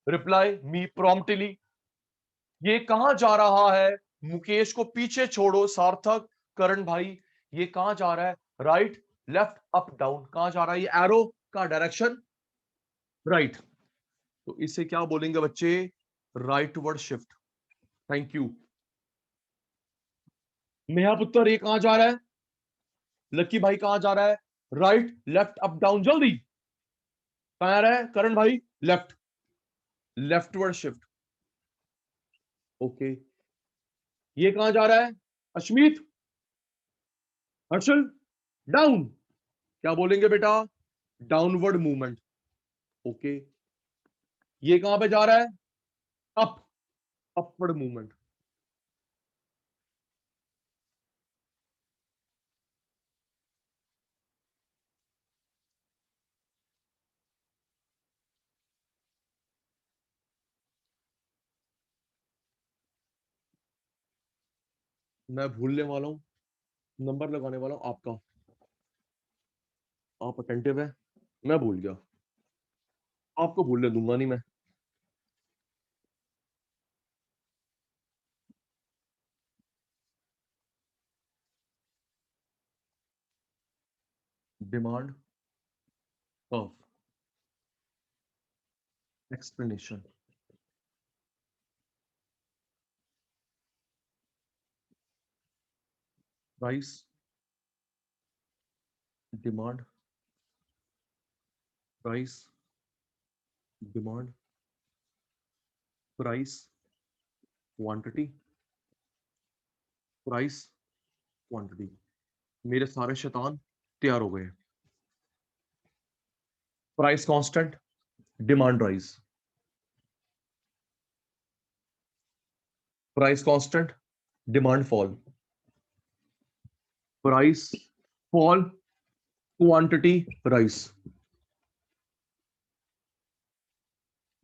रिप्लाई मी प्रॉम्प्टली। ये कहां जा रहा है, मुकेश को पीछे छोड़ो, सार्थक, करण भाई, ये कहां जा रहा है, राइट लेफ्ट अप डाउन, कहां जा रहा है, ये एरो का डायरेक्शन राइट। तो इसे क्या बोलेंगे बच्चे, rightward shift. Thank you. Neha पुत्र, ये कहां जा रहा है, लकी भाई कहां जा रहा है, राइट लेफ्ट अप डाउन, जल्दी कहां आ रहा है करण भाई, लेफ्ट, लेफ्टवर्ड शिफ्ट। ओके ये कहां जा रहा है, अश्मीत, हर्षल, डाउन, क्या बोलेंगे बेटा, डाउनवर्ड मूवमेंट। ओके ये कहां पे जा रहा है, अप, अपवर्ड मूवमेंट। मैं भूलने वाला हूं, नंबर लगाने वाला हूं आपका, आप अटेंटिव है, मैं भूल गया, आपको भूलने दूंगा नहीं मैं। Demand curve explanation, price, demand, price, demand, price, quantity, price, quantity. मेरे सारे शैतान तैयार हो गए। Price constant, demand rise, price constant, demand fall, price fall, quantity rise.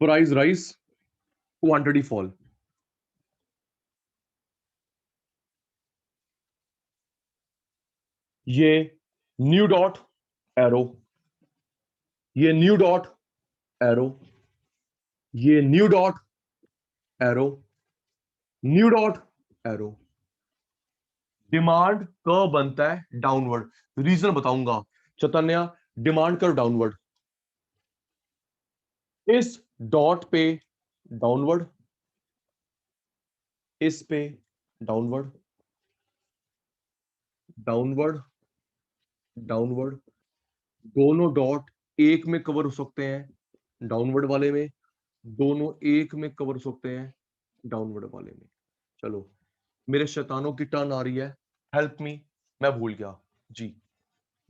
Price rise, quantity fall. ये न्यू डॉट एरो, ये न्यू डॉट एरो, ये new dot arrow, new dot arrow. Demand कब बनता है डाउनवर्ड, रीजन बताऊंगा। चैतन्य, डिमांड कर्व डाउनवर्ड, इस डॉट पे डाउनवर्ड, इस पे डाउनवर्ड, डाउनवर्ड, डाउनवर्ड। दोनों डॉट एक में कवर हो सकते हैं डाउनवर्ड वाले में, दोनों एक में कवर हो सकते हैं डाउनवर्ड वाले में। चलो, मेरे शैतानों की टर्न आ रही है, हेल्प मी। मैं भूल गया जी।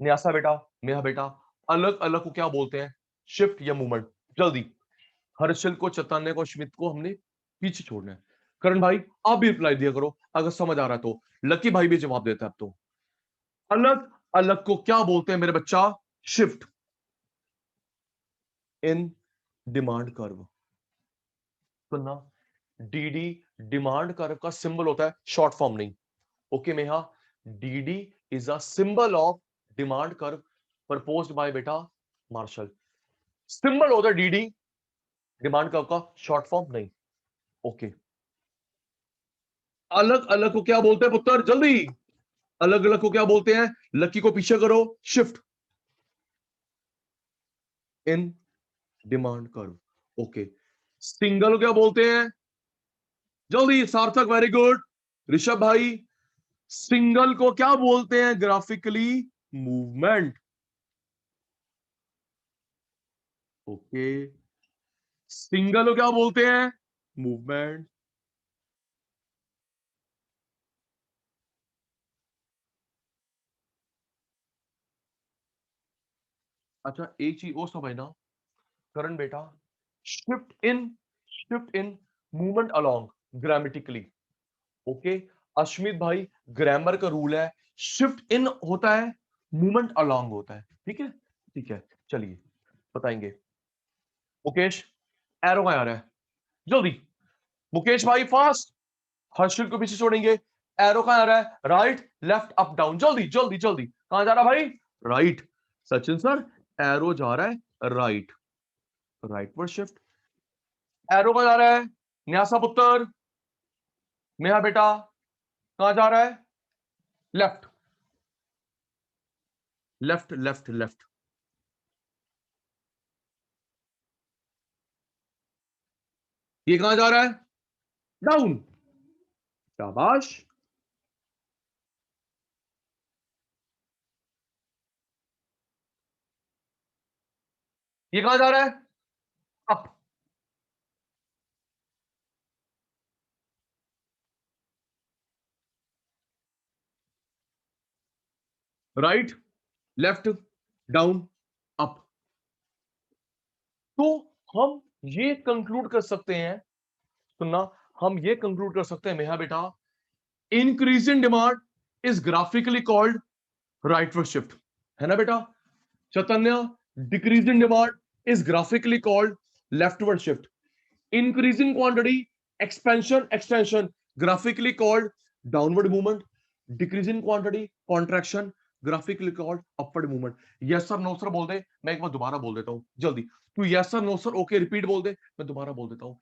न्यासा बेटा, मेरा बेटा, अलग अलग को क्या बोलते हैं, शिफ्ट या मूवमेंट? जल्दी, हर्षल को, चैतन्य को, स्मित को हमने पीछे छोड़ना है। करण भाई आप भी रिप्लाई दिया करो अगर समझ आ रहा है तो। लकी भाई भी जवाब देता है अब तो। अलग अलग को क्या बोलते हैं मेरे बच्चा? Shift in demand curve. सुनना, डीडी डिमांड कर्व का सिंबल होता है, शॉर्ट फॉर्म नहीं। ओके मेहा, DD is a symbol of demand curve proposed by बेटा मार्शल। सिंबल होता है डीडी, डिमांड कर्व का, शॉर्ट फॉर्म नहीं। ओके, अलग अलग को क्या बोलते हैं पुत्र? जल्दी, अलग अलग को क्या बोलते हैं? लकी को पीछे करो, shift in demand curve. Okay, single को क्या बोलते हैं? जल्दी, सार्थक वेरी गुड। ऋषभ भाई, सिंगल को क्या बोलते हैं ग्राफिकली? मूवमेंट। ओके, सिंगल को क्या बोलते हैं? मूवमेंट। अच्छा, एक चीज और समझना करण बेटा, shift in movement along grammatically. Okay, Ashmit भाई, ग्रामर का रूल है, शिफ्ट इन होता है, मूवमेंट अलोंग होता है। ठीक है, ठीक है, चलिए बताएंगे। मुकेश, एरो का आ रहा है, जल्दी मुकेश भाई फास्ट। हर्षिल को पीछे छोड़ेंगे। एरो कहां आ रहा है? Right, left, up, down. जल्दी जल्दी जल्दी, कहां जा रहा भाई? राइट। सचिन सर, एरो जा रहा है राइट, राइट पर शिफ्ट। एरो कहां जा रहा है? न्यासा पुत्र, मेरा बेटा, कहां जा रहा है? Left, left left left. ये कहां जा रहा है? डाउन। शाबाश। ये कहां जा रहा है? Up. Right, left, down, up. तो हम ये कंक्लूड कर सकते हैं, सुनना, हम ये कंक्लूड कर सकते हैं मेहा बेटा, increase in demand is graphically called rightward shift, है ना बेटा? Chaitanya, decrease in demand is graphically called leftward shift. Increasing quantity, expansion extension, graphically called downward movement. Decreasing quantity, contraction, graphically called upward movement. Yes sir, no sir बोल दे, मैं एक बार दोबारा बोल देता हूं जल्दी। तू yes sir, no sir, okay repeat बोल दे, मैं दोबारा बोल देता हूं।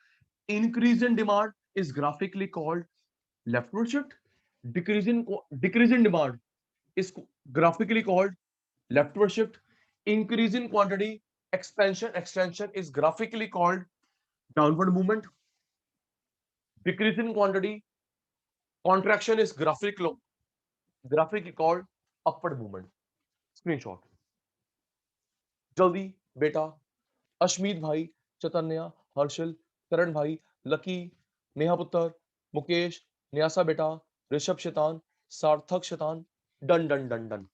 Increase in demand is graphically called leftward shift. Decrease in demand is graphically called leftward shift. Increase in quantity, expansion extension is graphically called downward movement. Decrease in quantity, contraction is graphically called upward movement. Screenshot जल्दी बेटा। अश्मीत भाई, चैतन्य, हर्षल, करण भाई, लकी, नेहा पुत्र, मुकेश, न्यासा बेटा, ऋषभ शैतान, सार्थक शैतान, done done done done.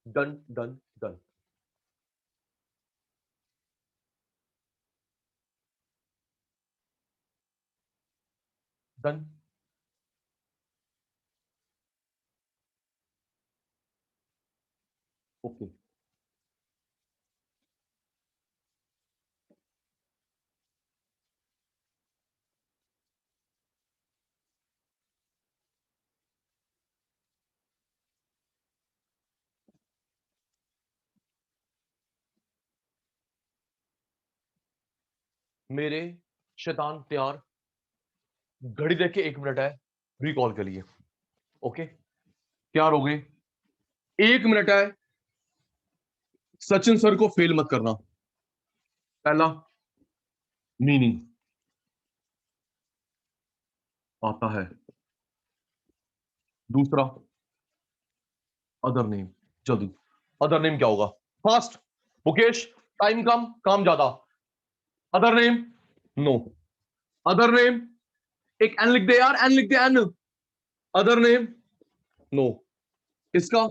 Done done done. Done. Okay मेरे शैतान तैयार, घड़ी देख के 1 मिनट है रिकॉल के लिए। ओके तैयार हो गए? 1 मिनट है, सचिन सर को फेल मत करना। पहला मीनिंग आता है, दूसरा अदर नेम। जल्दी, अदर नेम क्या होगा? फास्ट मुकेश, टाइम कम काम ज्यादा। Other name no, other name एक एन लिख दे यार, एन लिख दे एन। अदर नेम नो, इसका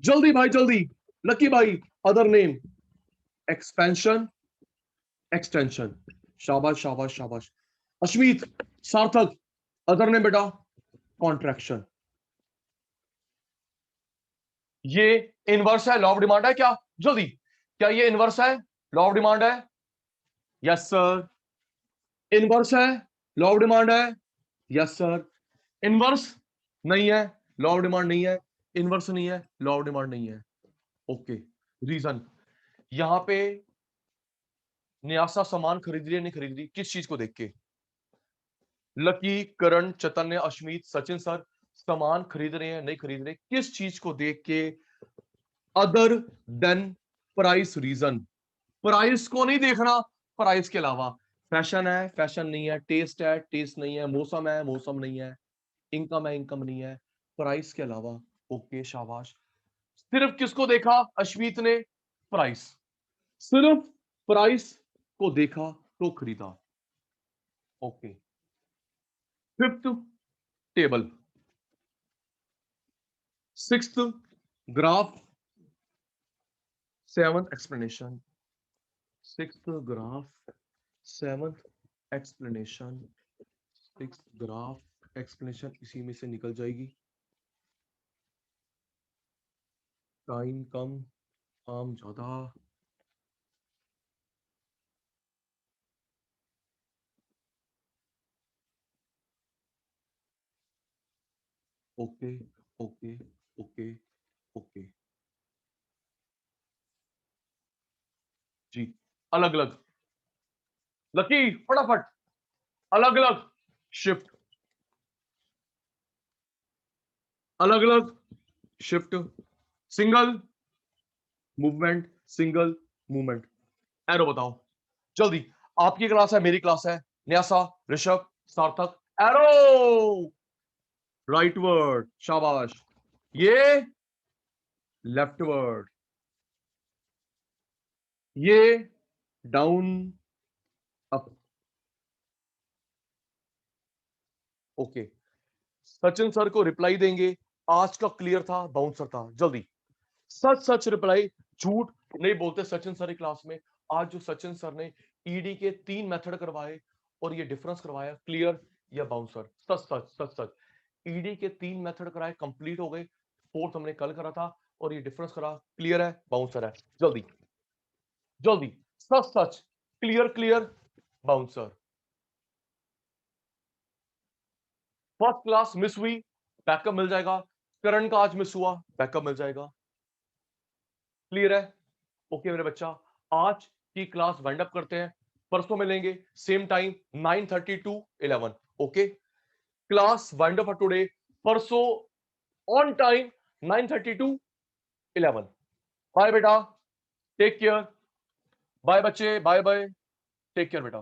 जल्दी भाई जल्दी, लकी भाई। अदर नेम एक्सपेंशन एक्सटेंशन, शाबाश शाबाश शाबाश। अश्मीत, सार्थक, अदर नेम बेटा कॉन्ट्रैक्शन। ये इनवर्स है, लॉ ऑफ डिमांड है क्या? जल्दी, क्या ये इनवर्स है, लॉ ऑफ डिमांड है? Yes sir. इनवर्स है, लॉ ऑफ डिमांड है? Yes sir. इनवर्स नहीं है, लॉ ऑफ डिमांड नहीं है। इनवर्स नहीं है, लॉ ऑफ डिमांड नहीं है। ओके रीजन, यहां पे न्यासा सामान खरीद रही है नहीं खरीद रही, किस चीज को देख के? लकी, करण, चैतन्य, अश्मीत, सचिन सर सामान खरीद रहे हैं नहीं खरीद रहे, किस चीज को देख के? Other than price reason. Price को नहीं देखना, प्राइस के अलावा। फैशन है, फैशन नहीं है। टेस्ट है, टेस्ट नहीं है। मौसम है, मौसम नहीं है। इनकम है, इनकम नहीं है। प्राइस के अलावा। ओके शाबाश। सिर्फ किसको देखा अश्मीत ने? प्राइस। सिर्फ प्राइस को देखा तो खरीदा। Okay fifth table, sixth graph, seventh explanation. Sixth graph, seventh explanation, sixth graph explanation इसी में से निकल जाएगी। टाइम कम काम ज्यादा। ओके ओके ओके ओके जी, अलग अलग। लकी फटाफट, अलग अलग शिफ्ट, अलग अलग shift, single movement, single movement. Arrow बताओ जल्दी। आपकी क्लास है, मेरी क्लास है। न्यासा, ऋषभ, सार्थक, एरो राइट वर्ड, शाबाश। ये लेफ्ट वर्ड, ये down up. Okay Sachin sir को रिप्लाई देंगे, आज का क्लियर था, बाउंसर था। जल्दी सच सच रिप्लाई, झूठ नहीं बोलते सचिन सर की क्लास में। आज जो सचिन सर ने ईडी के 3 मेथड करवाए और ये डिफरेंस करवाया, क्लियर या बाउंसर? सच सच सच सच। ईडी के 3 मेथड कराए, कंप्लीट हो गए। फोर्थ हमने कल करा था और ये डिफरेंस करा, क्लियर है, बाउंसर है। जल्दी जल्दी, सच सच, clear clear, bouncer. First class miss हुई, बैकअप मिल जाएगा। करण का आज मिस हुआ, बैकअप मिल जाएगा। क्लियर है? ओके मेरे बच्चा, आज की क्लास वाइंड अप करते हैं। परसों मिलेंगे same time 9:30 to 11। Okay class wind up today, परसों ऑन टाइम 9:30 to 11। बाय बेटा, टेक केयर। बाय बच्चे, बाय बाय, टेक केयर बेटा।